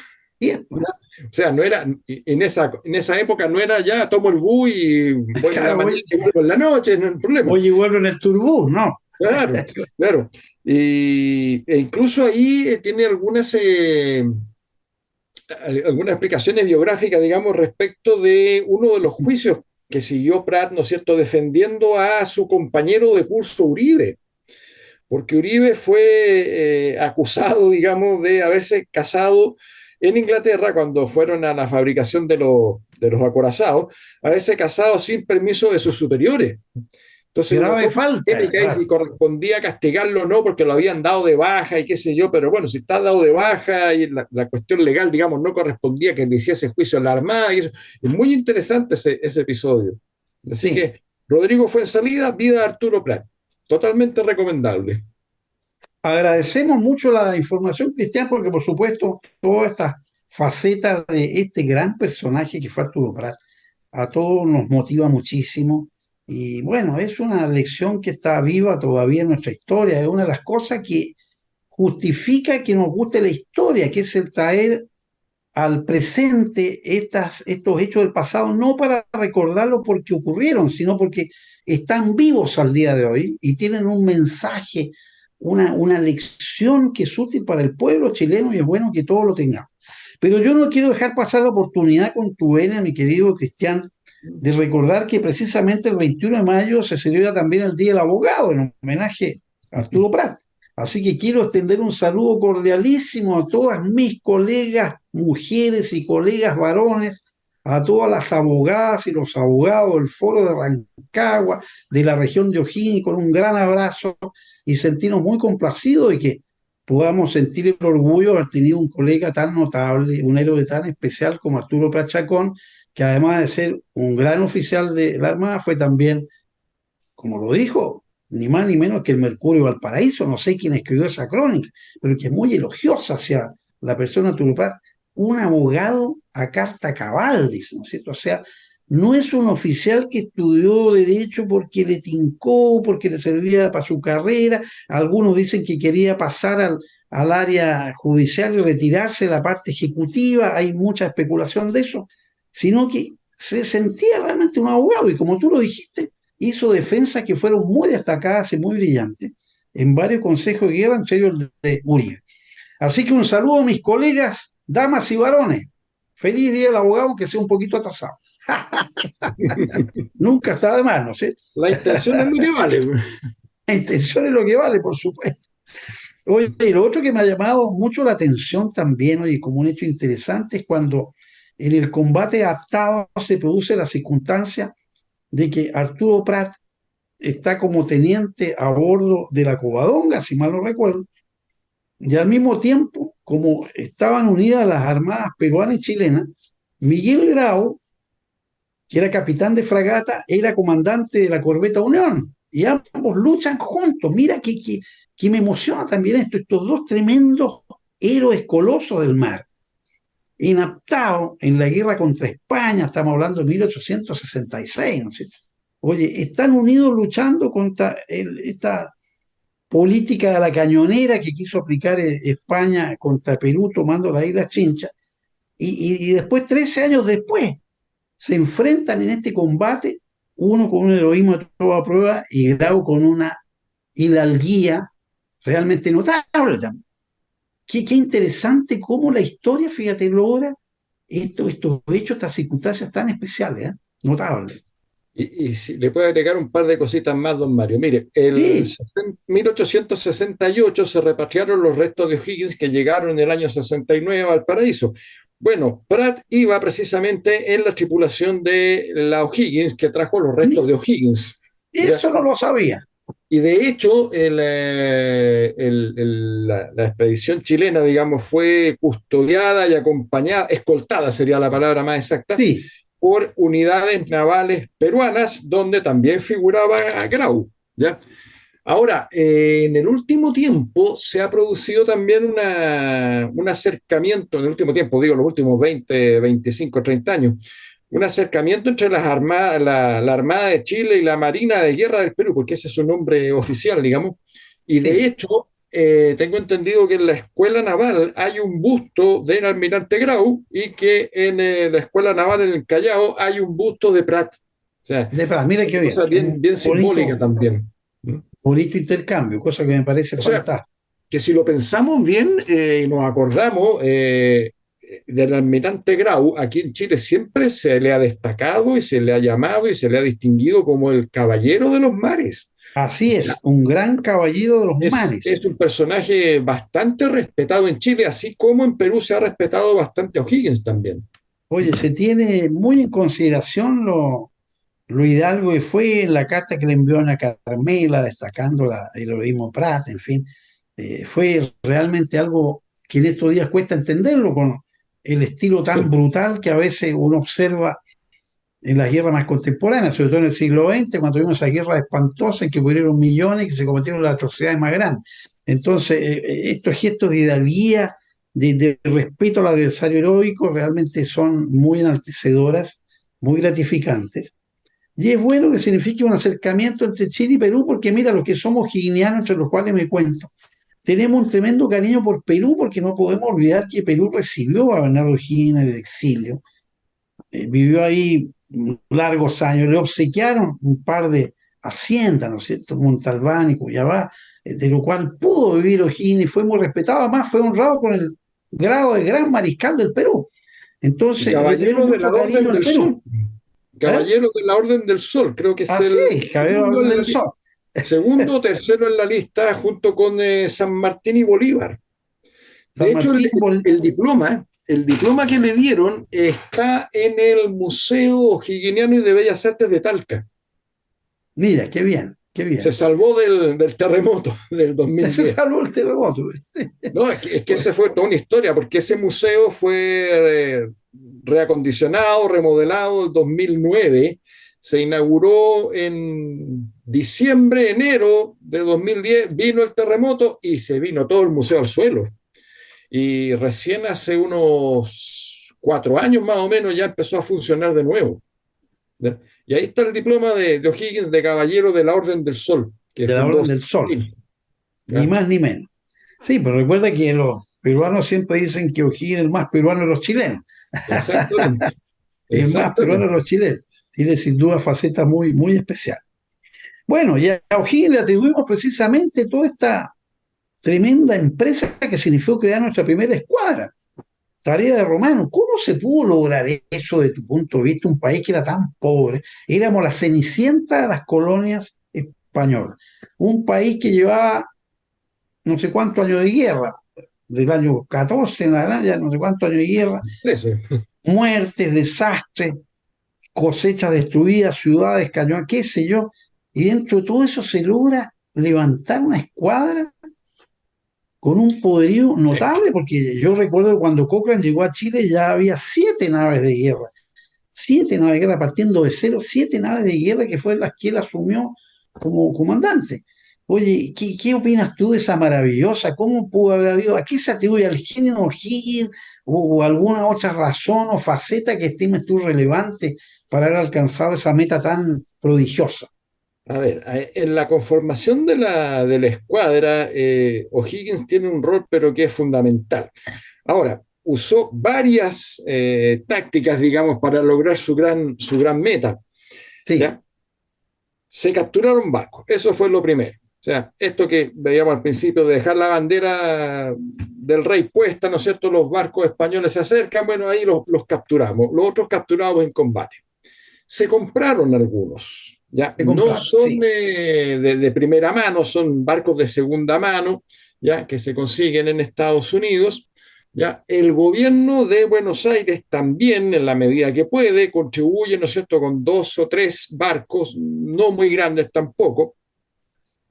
Bien, pues. O sea, no era, en esa época no era ya tomo el bus y voy en la Claro, mañana y vuelvo en la noche, no hay problema. oye, vuelvo en el turbús, ¿no? Claro, claro. E incluso ahí tiene algunas explicaciones biográficas, digamos, respecto de uno de los juicios que siguió Prat, ¿no es cierto?, defendiendo a su compañero de curso Uribe, porque Uribe fue acusado, digamos, de haberse casado en Inglaterra cuando fueron a la fabricación de los acorazados, haberse casado sin permiso de sus superiores. Entonces hubo Grave toda una falta, polémica y si claro. correspondía castigarlo o no, porque lo habían dado de baja y qué sé yo, pero bueno, si está dado de baja y la cuestión legal, digamos, no correspondía que le hiciese juicio a la Armada y eso. Es muy interesante ese episodio. Así Sí. que Rodrigo fue en salida, vida de Arturo Prat. Totalmente recomendable. Agradecemos mucho la información, Cristian, porque por supuesto, toda esta faceta de este gran personaje que fue Arturo Prat, a todos nos motiva muchísimo. Y bueno, es una lección que está viva todavía en nuestra historia, es una de las cosas que justifica que nos guste la historia, que es el traer al presente estos hechos del pasado, no para recordarlos porque ocurrieron, sino porque están vivos al día de hoy y tienen un mensaje, una lección que es útil para el pueblo chileno y es bueno que todos lo tengamos. Pero yo no quiero dejar pasar la oportunidad con tu venia, mi querido Cristian, de recordar que precisamente el 21 de mayo se celebra también el Día del Abogado, en homenaje a Arturo Prat. Así que quiero extender un saludo cordialísimo a todas mis colegas mujeres y colegas varones, a todas las abogadas y los abogados del Foro de Rancagua, de la región de O'Higgins, con un gran abrazo y sentirnos muy complacidos de que podamos sentir el orgullo de haber tenido un colega tan notable, un héroe tan especial como Arturo Prat Chacón, que además de ser un gran oficial de la Armada, fue también, como lo dijo, ni más ni menos que el Mercurio Valparaíso, no sé quién escribió esa crónica, pero que es muy elogiosa hacia la persona Arturo Prat, un abogado a carta cabal, dice, ¿no es cierto? O sea, no es un oficial que estudió derecho porque le tincó, porque le servía para su carrera. Algunos dicen que quería pasar al área judicial y retirarse de la parte ejecutiva. Hay mucha especulación de eso, sino que se sentía realmente un abogado y como tú lo dijiste, hizo defensas que fueron muy destacadas y muy brillantes en varios consejos de guerra, entre ellos el de Uribe. Así que un saludo a mis colegas, damas y varones. Feliz día del abogado, que sea un poquito atrasado. Nunca está de más, ¿no sé? La intención es lo que vale. La intención es lo que vale, por supuesto. Oye, y lo otro que me ha llamado mucho la atención también, oye, como un hecho interesante, es cuando en el combate adaptado se produce la circunstancia de que Arturo Prat está como teniente a bordo de la Covadonga, si mal no recuerdo, y al mismo tiempo, como estaban unidas las armadas peruanas y chilenas, Miguel Grau, que era capitán de fragata, era comandante de la corbeta Unión, y ambos luchan juntos. Mira que me emociona también esto, estos dos tremendos héroes colosos del mar, inaptados en la guerra contra España, estamos hablando de 1866, ¿no es cierto? Oye, están unidos luchando contra esta política de la cañonera que quiso aplicar España contra Perú tomando las Islas Chincha, y después, 13 años después, se enfrentan en este combate, uno con un heroísmo a toda prueba y Grau con una hidalguía realmente notable también. Qué interesante cómo la historia, fíjate, logra estos hechos, estas circunstancias tan especiales, ¿eh? Notables. Y si le puedo agregar un par de cositas más, don Mario. Mire, el Sí, 1868 se repatriaron los restos de O'Higgins que llegaron en el año 69 a Valparaíso. Bueno, Pratt iba precisamente en la tripulación de la O'Higgins que trajo los restos de O'Higgins. ¿Ya? eso no lo sabía. Y de hecho, la expedición chilena, digamos, fue custodiada y acompañada, escoltada sería la palabra más exacta, Sí, por unidades navales peruanas, donde también figuraba Grau. ¿Ya? Ahora, en el último tiempo se ha producido también un acercamiento, en el último tiempo, digo, los últimos 20, 25, 30 años, un acercamiento entre las armadas, la Armada de Chile y la Marina de Guerra del Perú, porque ese es su nombre oficial, digamos. Y de sí. hecho, tengo entendido que en la Escuela Naval hay un busto del almirante Grau y que en la Escuela Naval en el Callao hay un busto de Prat. O sea, De verdad, mira qué una bien. cosa bien, Un bien simbólica bonito, también. ¿Mm? bonito intercambio, cosa que me parece O sea, fantástico. que si lo pensamos bien y nos acordamos del almirante Grau, aquí en Chile siempre se le ha destacado y se le ha llamado y se le ha distinguido como el caballero de los mares. O Así sea, es, un gran caballero de los mares. es un personaje bastante respetado en Chile, así como en Perú se ha respetado bastante a O'Higgins también. Oye, se tiene muy en consideración lo hidalgo que fue en la carta que le envió a Ana Carmela, destacando el heroísmo Prat, en fin. Fue realmente algo que en estos días cuesta entenderlo con el estilo tan Sí, brutal que a veces uno observa en las guerras más contemporáneas, sobre todo en el siglo XX, cuando vimos esa guerra espantosa en que murieron millones y que se cometieron las atrocidades más grandes. Entonces, estos gestos de hidalguía, de respeto al adversario heroico, realmente son muy enaltecedoras, muy gratificantes. Y es bueno que signifique un acercamiento entre Chile y Perú, porque mira, los que somos guineanos, entre los cuales me cuento, tenemos un tremendo cariño por Perú, porque no podemos olvidar que Perú recibió a Bernardo O'Higgins en el exilio, vivió ahí largos años, le obsequiaron un par de haciendas, ¿no es cierto?, Montalbán y Cuyabá, de lo cual pudo vivir O'Higgins y fue muy respetado, además fue honrado con el grado de gran mariscal del Perú. y Entonces, le tenemos caballero de mucho la Orden cariño al del Perú. Sol. ¿Eh? Caballero de la Orden del Sol, creo que es Así el es, Caballero segundo en del la, Sol. segundo o tercero en la lista, junto con San Martín y Bolívar. De San hecho, Martín, el diploma que le dieron está en el Museo O'Higginiano y de Bellas Artes de Talca. mira, qué bien, qué Se bien. salvó del terremoto del Se 2010. salvó el terremoto. No, es que esa fue toda una historia, porque ese museo fue reacondicionado, remodelado en 2009, se inauguró en diciembre, enero de 2010, vino el terremoto y se vino todo el museo al suelo. Y recién hace unos 4 años más o menos ya empezó a funcionar de nuevo. ¿Ya? Y ahí está el diploma de O'Higgins de Caballero de la Orden del Sol, que De la fundó Orden San del Sol, Martín. ni ¿Ya? más ni menos. Sí, pero recuerda que los peruanos siempre dicen que O'Higgins es el más peruano de los chilenos. Exactamente, El más peruano de exactamente. los chilenos. Tiene sin duda facetas muy, muy especiales. Bueno, y a O'Higgins le atribuimos precisamente toda esta tremenda empresa que significó crear nuestra primera escuadra. Tarea de Romano. ¿Cómo se pudo lograr eso de tu punto de vista? Un país que era tan pobre. Éramos la cenicienta de las colonias españolas. Un país que llevaba no sé cuántos años de guerra, del año 14 en adelante, ya no sé cuántos años de guerra, 13. muertes, desastres, cosechas destruidas, ciudades, cañón, qué sé yo. Y dentro de todo eso se logra levantar una escuadra con un poderío Sí. notable, porque yo recuerdo que cuando Cochrane llegó a Chile ya había 7 naves de guerra, 7 naves de guerra partiendo de cero, 7 naves de guerra que fue las que él asumió como comandante. Oye, ¿qué opinas tú de esa maravillosa? ¿Cómo pudo haber habido? ¿A qué se atribuye al genio O'Higgins o alguna otra razón o faceta que estimes tú relevante para haber alcanzado esa meta tan prodigiosa? A ver, en la conformación de la escuadra, O'Higgins tiene un rol, pero que es fundamental. Ahora, usó varias tácticas, digamos, para lograr su gran meta. Sí, ¿Ya? Se capturaron barcos, eso fue lo primero. O sea, esto que veíamos al principio de dejar la bandera del rey puesta, ¿no es cierto? Los barcos españoles se acercan, bueno, ahí los capturamos, los otros capturados en combate. Se compraron algunos, ¿ya? De No comprar, son sí. de primera mano, son barcos de segunda mano, ¿ya? Que se consiguen en Estados Unidos, ¿ya? El gobierno de Buenos Aires también, en la medida que puede, contribuye, ¿no es cierto?, con 2 o 3 barcos, no muy grandes tampoco,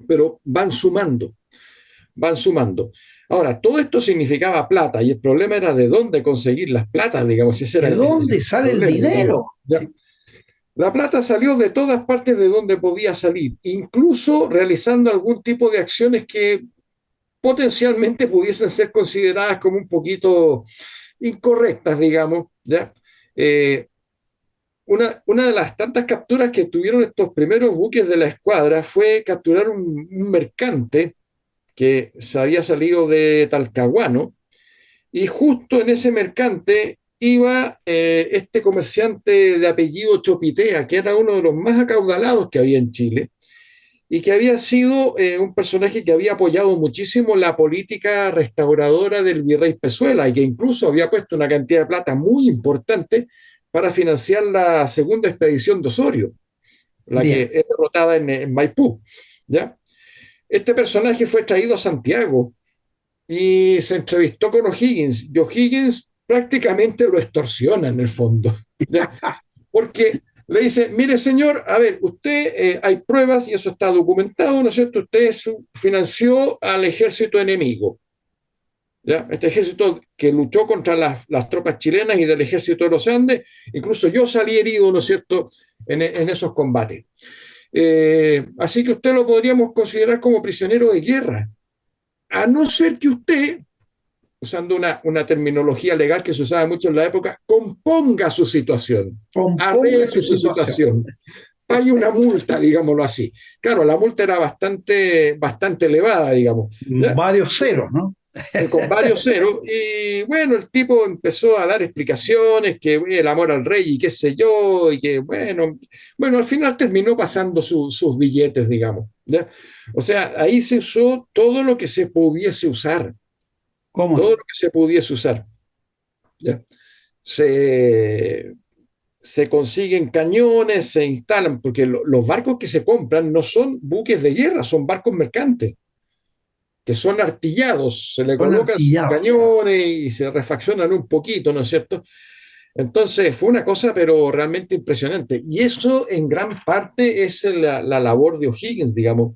pero van sumando, van sumando. Ahora, todo esto significaba plata y el problema era de dónde conseguir las platas, digamos, ese era ¿De el dónde sale el problema, digamos. dinero? ¿Ya? La plata salió de todas partes de donde podía salir, incluso realizando algún tipo de acciones que potencialmente pudiesen ser consideradas como un poquito incorrectas, digamos, ¿ya? Eh, una de las tantas capturas que tuvieron estos primeros buques de la escuadra fue capturar un mercante que se había salido de Talcahuano, y justo en ese mercante iba este comerciante de apellido Chopitea, que era uno de los más acaudalados que había en Chile, y que había sido un personaje que había apoyado muchísimo la política restauradora del virrey Pezuela, y que incluso había puesto una cantidad de plata muy importante para financiar la segunda expedición de Osorio, la que Bien. es derrotada en Maipú, ¿ya? Este personaje fue traído a Santiago y se entrevistó con O'Higgins, y O'Higgins prácticamente lo extorsiona en el fondo, ¿ya? Porque le dice, mire señor, a ver, usted, hay pruebas y eso está documentado, ¿no es cierto? Usted financió al ejército enemigo, ¿ya? Este ejército que luchó contra las tropas chilenas y del ejército de los Andes, incluso yo salí herido, ¿no es cierto?, en esos combates. Así que usted lo podríamos considerar como prisionero de guerra, a no ser que usted, usando una terminología legal que se usaba mucho en la época, componga su situación, Componga su arregle su situación. situación. Hay una multa, digámoslo así. Claro, la multa era bastante elevada, digamos, ¿ya? Varios ceros, ¿no? Con varios ceros. Y bueno, el tipo empezó a dar explicaciones, que el amor al rey y qué sé yo, y que bueno, al final terminó pasando sus billetes, digamos, ¿ya? O sea, ahí se usó todo lo que se pudiese usar, ¿Cómo todo lo no? que se pudiese usar, ¿ya? Se, se consiguen cañones, se instalan, porque los barcos que se compran no son buques de guerra, son barcos mercantes, que son artillados, se le Son colocan sus artillados. cañones y se refaccionan un poquito, ¿no es cierto? Entonces fue una cosa, pero realmente impresionante. Y eso en gran parte es la labor de O'Higgins, digamos.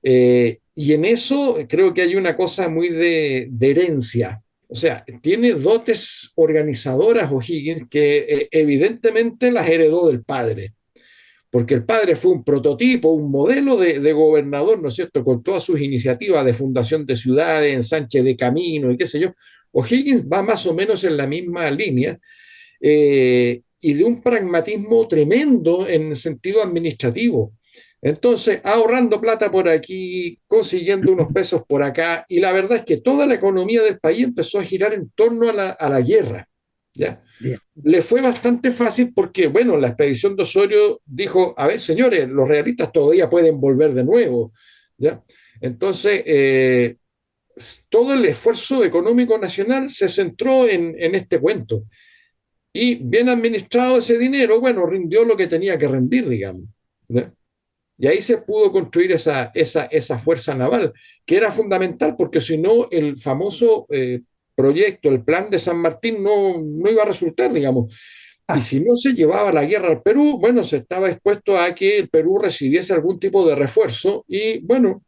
Y en eso creo que hay una cosa muy de herencia. O sea, tiene dotes organizadoras O'Higgins que evidentemente las heredó del padre, porque el padre fue un prototipo, un modelo de gobernador, ¿no es cierto?, con todas sus iniciativas de fundación de ciudades, ensanche de camino y qué sé yo. O'Higgins va más o menos en la misma línea, y de un pragmatismo tremendo en el sentido administrativo. Entonces, ahorrando plata por aquí, consiguiendo unos pesos por acá, y la verdad es que toda la economía del país empezó a girar en torno a la guerra, ¿ya? Bien. Le fue bastante fácil porque, bueno, la expedición de Osorio dijo, a ver, señores, los realistas todavía pueden volver de nuevo, ¿ya? Entonces, todo el esfuerzo económico nacional se centró en este cuento. Y bien administrado ese dinero, bueno, rindió lo que tenía que rendir, digamos, ¿ya? Y ahí se pudo construir esa fuerza naval, que era fundamental, porque si no, el famoso proyecto, el plan de San Martín, no iba a resultar, digamos. Y Ah, si no se llevaba la guerra al Perú, bueno, se estaba expuesto a que el Perú recibiese algún tipo de refuerzo y, bueno,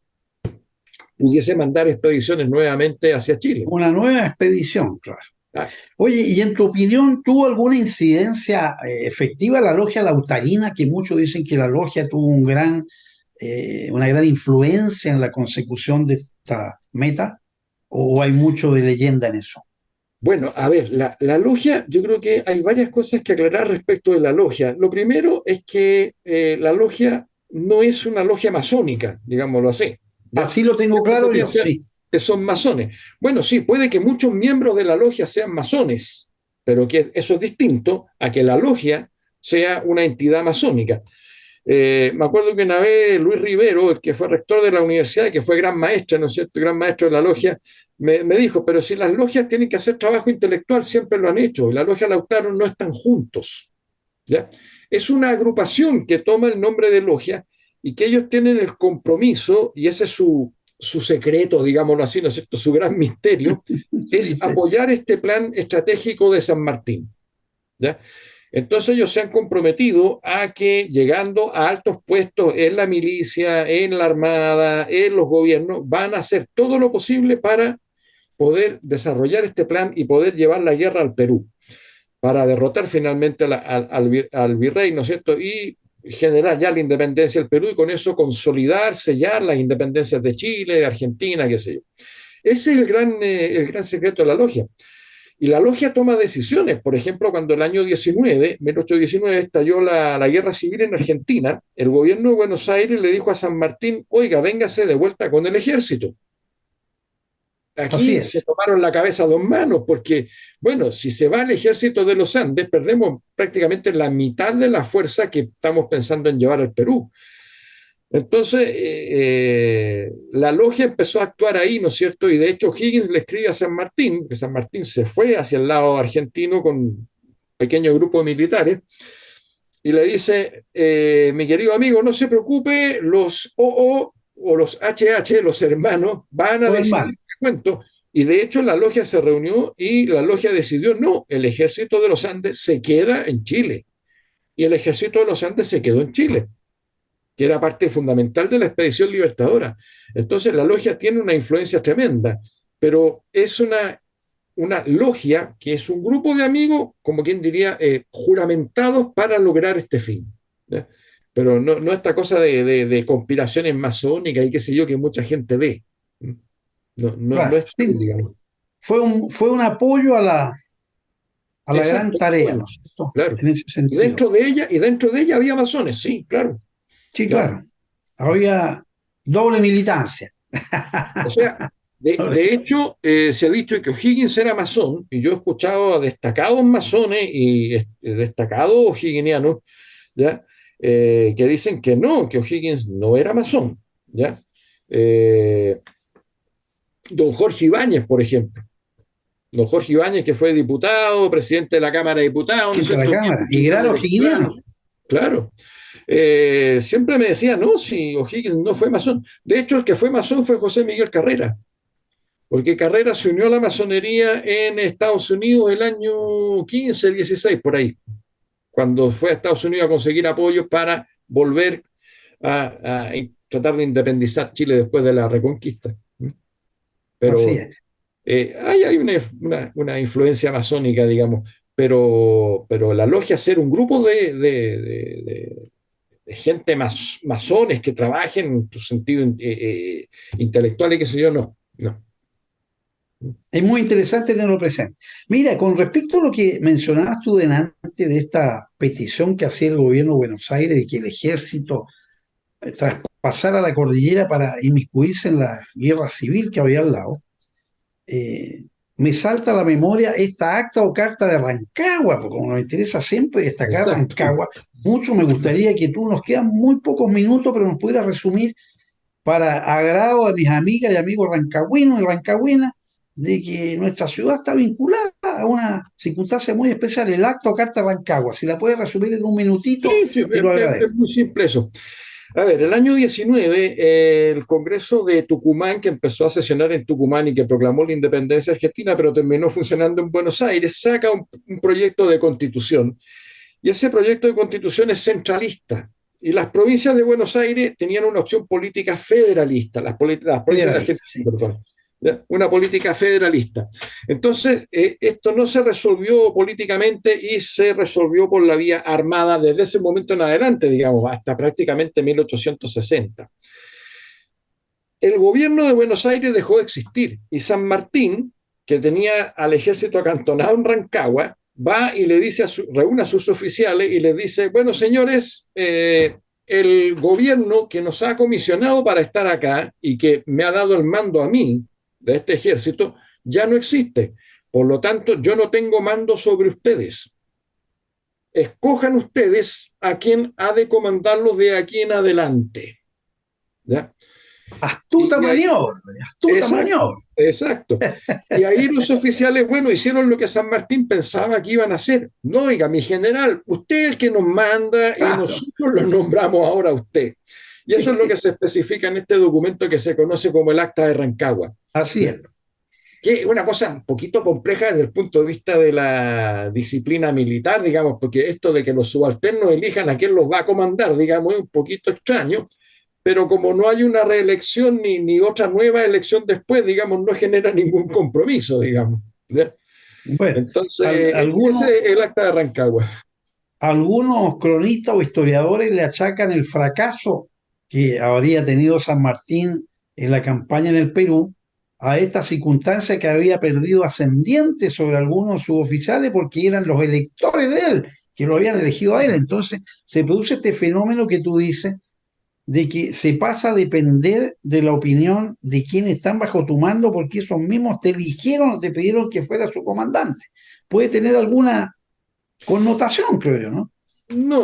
pudiese mandar expediciones nuevamente hacia Chile. una nueva expedición, claro. Ah, Oye, y en tu opinión, ¿tuvo alguna incidencia efectiva la logia lautarina? Que muchos dicen que la logia tuvo una gran influencia en la consecución de esta meta, o hay mucho de leyenda en eso. bueno, a ver, la logia, yo creo que hay varias cosas que aclarar respecto de la logia. Lo primero es que la logia no es una logia masónica, digámoslo así, ¿ya? Así lo tengo Siempre se claro yo, piensa sí. que son masones. Bueno, sí, puede que muchos miembros de la logia sean masones, pero que eso es distinto a que la logia sea una entidad masónica. Me acuerdo que una vez Luis Rivero, el que fue rector de la universidad, que fue gran maestro, ¿no es cierto?, gran maestro de la logia, me dijo, pero si las logias tienen que hacer trabajo intelectual, siempre lo han hecho, y la logia Lautaro no están juntos. ¿ya? Es una agrupación que toma el nombre de logia y que ellos tienen el compromiso, y ese es su secreto, digámoslo así, ¿no es cierto? Su gran misterio, es Dice, apoyar este plan estratégico de San Martín, ¿ya? Entonces ellos se han comprometido a que llegando a altos puestos en la milicia, en la armada, en los gobiernos, van a hacer todo lo posible para poder desarrollar este plan y poder llevar la guerra al Perú, para derrotar finalmente al virrey, ¿no es cierto? Y generar ya la independencia del Perú y con eso consolidar, sellar las independencias de Chile, de Argentina, qué sé yo. Ese es el gran secreto de la logia. Y la logia toma decisiones. Por ejemplo, cuando el año 1819, estalló la guerra civil en Argentina, el gobierno de Buenos Aires le dijo a San Martín, oiga, véngase de vuelta con el ejército. así Aquí se es. tomaron la cabeza a dos manos, porque, bueno, si se va el ejército de los Andes, perdemos prácticamente la mitad de la fuerza que estamos pensando en llevar al Perú. Entonces, la logia empezó a actuar ahí, ¿no es cierto? Y de hecho Higgins le escribe a San Martín, que San Martín se fue hacia el lado argentino con un pequeño grupo de militares, y le dice, mi querido amigo, no se preocupe, los OO o los HH, los hermanos, van a Todo el decidir mal. el cuento. Y de hecho la logia se reunió y la logia decidió, no, el ejército de los Andes se queda en Chile. Y el ejército de los Andes se quedó en Chile, que era parte fundamental de la expedición libertadora. Entonces la logia tiene una influencia tremenda, pero es una logia que es un grupo de amigos, como quien diría, juramentados para lograr este fin, ¿ya? Pero no esta cosa de conspiraciones masónicas y qué sé yo que mucha gente ve. No Claro, es sí, tal, digamos. fue un apoyo a la gran Exacto, tarea, ¿no bueno, es cierto? claro. En ese Y sentido. dentro de ella había masones, sí, claro, Sí, claro. claro. Había doble militancia. O sea, de hecho, se ha dicho que O'Higgins era masón, y yo he escuchado a destacados masones y destacados o'higginianos, ¿ya? Que dicen que no, que O'Higgins no era masón, ¿ya? Eh, don Jorge Ibáñez, por ejemplo. Don Jorge Ibáñez, que fue diputado, presidente de la Cámara de Diputados, ¿no es Gente de la cierto? Cámara. Y Miembro gran del Claro, o'higginiano. claro. Siempre me decía, no, si O'Higgins no fue masón. De hecho, el que fue masón fue José Miguel Carrera, porque Carrera se unió a la masonería en Estados Unidos el año 15, 16, por ahí, cuando fue a Estados Unidos a conseguir apoyos para volver a tratar de independizar Chile después de la Reconquista. Así Pero es. hay una influencia masónica, digamos, pero la logia ser un grupo de gente masones que trabajen en tu sentido intelectual y qué sé yo, no, no. Es muy interesante tenerlo presente. Mira, con respecto a lo que mencionabas tú delante de esta petición que hacía el gobierno de Buenos Aires de que el ejército traspasara la cordillera para inmiscuirse en la guerra civil que había al lado, eh, me salta a la memoria esta acta o carta de Rancagua, porque como nos interesa siempre destacar Exacto. Rancagua, mucho me gustaría que tú, nos quedan muy pocos minutos, pero nos pudieras resumir para agrado de mis amigas y amigos rancagüinos y rancagüinas, de que nuestra ciudad está vinculada a una circunstancia muy especial, el acta o carta de Rancagua. Si la puedes resumir en un minutito, Sí, sí, te lo es agradezco. muy simple eso. A ver, el año 19, el Congreso de Tucumán, que empezó a sesionar en Tucumán y que proclamó la independencia argentina, pero terminó funcionando en Buenos Aires, saca un proyecto de constitución. Y ese proyecto de constitución es centralista. Y las provincias de Buenos Aires tenían una opción política federalista, las provincias de Federalista, Argentina, sí. perdón, ¿ya? Una política federalista. Entonces, esto no se resolvió políticamente y se resolvió por la vía armada desde ese momento en adelante, digamos, hasta prácticamente 1860. El gobierno de Buenos Aires dejó de existir y San Martín, que tenía al ejército acantonado en Rancagua, va y le dice reúne a sus oficiales y les dice, bueno, señores, el gobierno que nos ha comisionado para estar acá y que me ha dado el mando a mí de este ejército, ya no existe. Por lo tanto, yo no tengo mando sobre ustedes. Escojan ustedes a quien ha de comandarlos de aquí en adelante, ¿ya? Astuta Y ahí, maniobra, astuta exacto, maniobra. exacto. Y ahí los oficiales, bueno, hicieron lo que San Martín pensaba que iban a hacer. No, oiga, mi general, usted es el que nos manda y Claro, nosotros lo nombramos ahora a usted. Y eso es lo que se especifica en este documento que se conoce como el Acta de Rancagua, así ¿ya? es. Que es una cosa un poquito compleja desde el punto de vista de la disciplina militar, digamos, porque esto de que los subalternos elijan a quién los va a comandar, digamos, es un poquito extraño, pero como no hay una reelección ni otra nueva elección después, digamos, no genera ningún compromiso, digamos. ¿Ya? Bueno, Entonces, algunos, ese es el acta de Rancagua. algunos cronistas o historiadores le achacan el fracaso que habría tenido San Martín en la campaña en el Perú a esta circunstancia que había perdido ascendiente sobre algunos suboficiales porque eran los electores de él, que lo habían elegido a él. Entonces se produce este fenómeno que tú dices de que se pasa a depender de la opinión de quienes están bajo tu mando porque esos mismos te eligieron o te pidieron que fuera su comandante. Puede tener alguna connotación, creo yo, ¿no?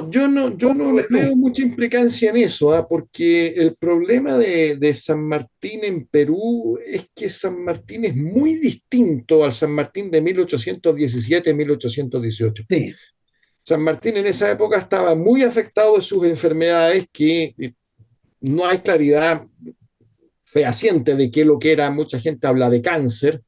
Yo ¿Cómo lo no ves tú? veo mucha implicancia en eso, ¿ah? Porque el problema de San Martín en Perú es que San Martín es muy distinto al San Martín de 1817-1818. Sí, San Martín en esa época estaba muy afectado de sus enfermedades que no hay claridad fehaciente de qué es lo que era. Mucha gente habla de cáncer,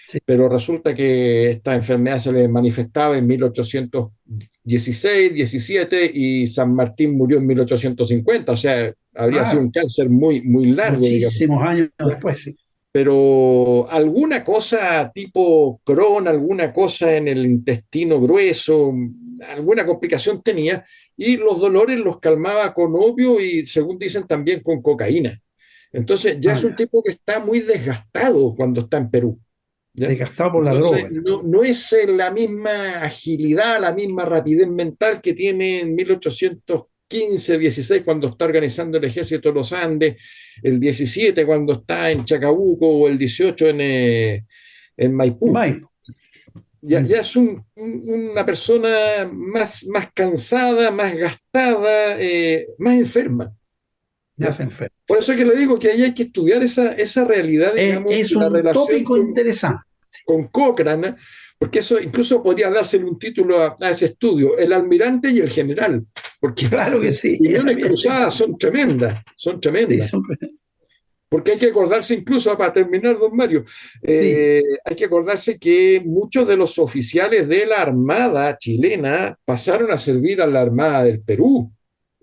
sí. pero resulta que esta enfermedad se le manifestaba en 1816, 17 y San Martín murió en 1850, o sea, habría sido Claro, un cáncer muy, muy largo, digamos. muchísimos años después, sí. Pero alguna cosa tipo Crohn, alguna cosa en el intestino grueso, alguna complicación tenía y los dolores los calmaba con opio y, según dicen, también con cocaína. Entonces ya Ah, es un ya. tipo que está muy desgastado cuando está en Perú. ¿Ya? Desgastado por la Entonces, droga. no es la misma agilidad, la misma rapidez mental que tiene en 1815, 16, cuando está organizando el ejército de los Andes, el 17, cuando está en Chacabuco, o el 18 en Maipú. Maipo. Ya es una persona más cansada, más gastada, más enferma. Ya ¿Ya? se enferma. Por eso es que le digo que ahí hay que estudiar esa realidad, digamos, Es y la un relación tópico interesante. con Cochrane, porque eso incluso podría dársele un título a ese estudio, el almirante y el general, porque Claro que las sí. opiniones cruzadas son Sí, tremendas. Porque hay que acordarse incluso, para terminar, don Mario, sí, hay que acordarse que muchos de los oficiales de la Armada chilena pasaron a servir a la Armada del Perú.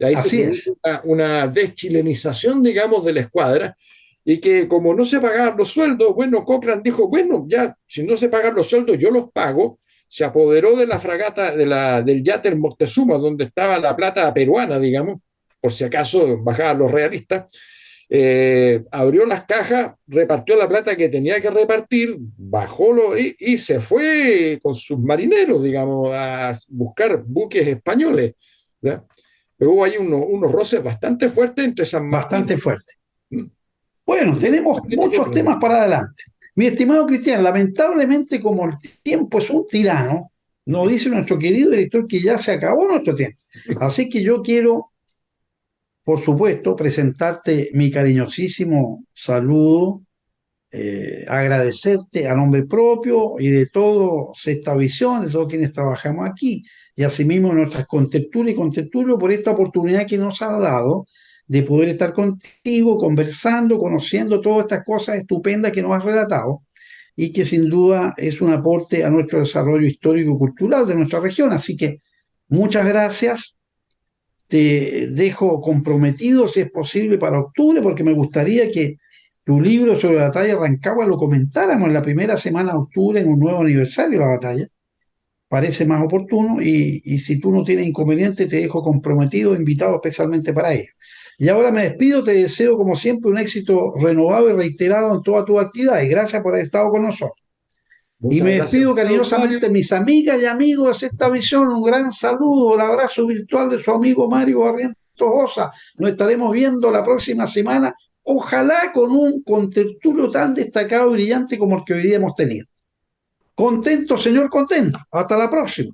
Ahí se así produjo es. una deschilenización, digamos, de la escuadra, y que como no se pagaban los sueldos, bueno, Cochrane dijo, bueno, ya, si no se pagan los sueldos, yo los pago. Se apoderó de la fragata, del yate el Moctezuma, donde estaba la plata peruana, digamos, por si acaso bajaban los realistas, abrió las cajas, repartió la plata que tenía que repartir, bajó y se fue con sus marineros, digamos, a buscar buques españoles. ¿Ya? Pero hubo ahí unos roces bastante fuertes entre San Martín. Bastante fuerte. ¿Mm? Bueno, Y luego tenemos muchos temas para adelante. Mi estimado Cristian, lamentablemente como el tiempo es un tirano, nos dice nuestro querido director que ya se acabó nuestro tiempo. Así que yo quiero, por supuesto, presentarte mi cariñosísimo saludo, agradecerte a nombre propio y de todo Sexta Visión, de todos quienes trabajamos aquí, y asimismo nuestras contertulias y contertulios por esta oportunidad que nos ha dado de poder estar contigo, conversando, conociendo todas estas cosas estupendas que nos has relatado y que sin duda es un aporte a nuestro desarrollo histórico y cultural de nuestra región. Así que muchas gracias. Te dejo comprometido, si es posible, para octubre, porque me gustaría que tu libro sobre la batalla de Rancagua lo comentáramos en la primera semana de octubre en un nuevo aniversario de la batalla. Parece más oportuno y si tú no tienes inconveniente, te dejo comprometido, invitado especialmente para ello. Y ahora me despido, te deseo como siempre un éxito renovado y reiterado en toda tu actividad y gracias por haber estado con nosotros. Y Muchas me gracias a despido usted, don Mario. cariñosamente, mis amigas y amigos de esta visión. Un gran saludo, el abrazo virtual de su amigo Mario Barrientos Osa. Nos estaremos viendo la próxima semana, ojalá con un contertulio tan destacado y brillante como el que hoy día hemos tenido. Contento, señor, contento. Hasta la próxima.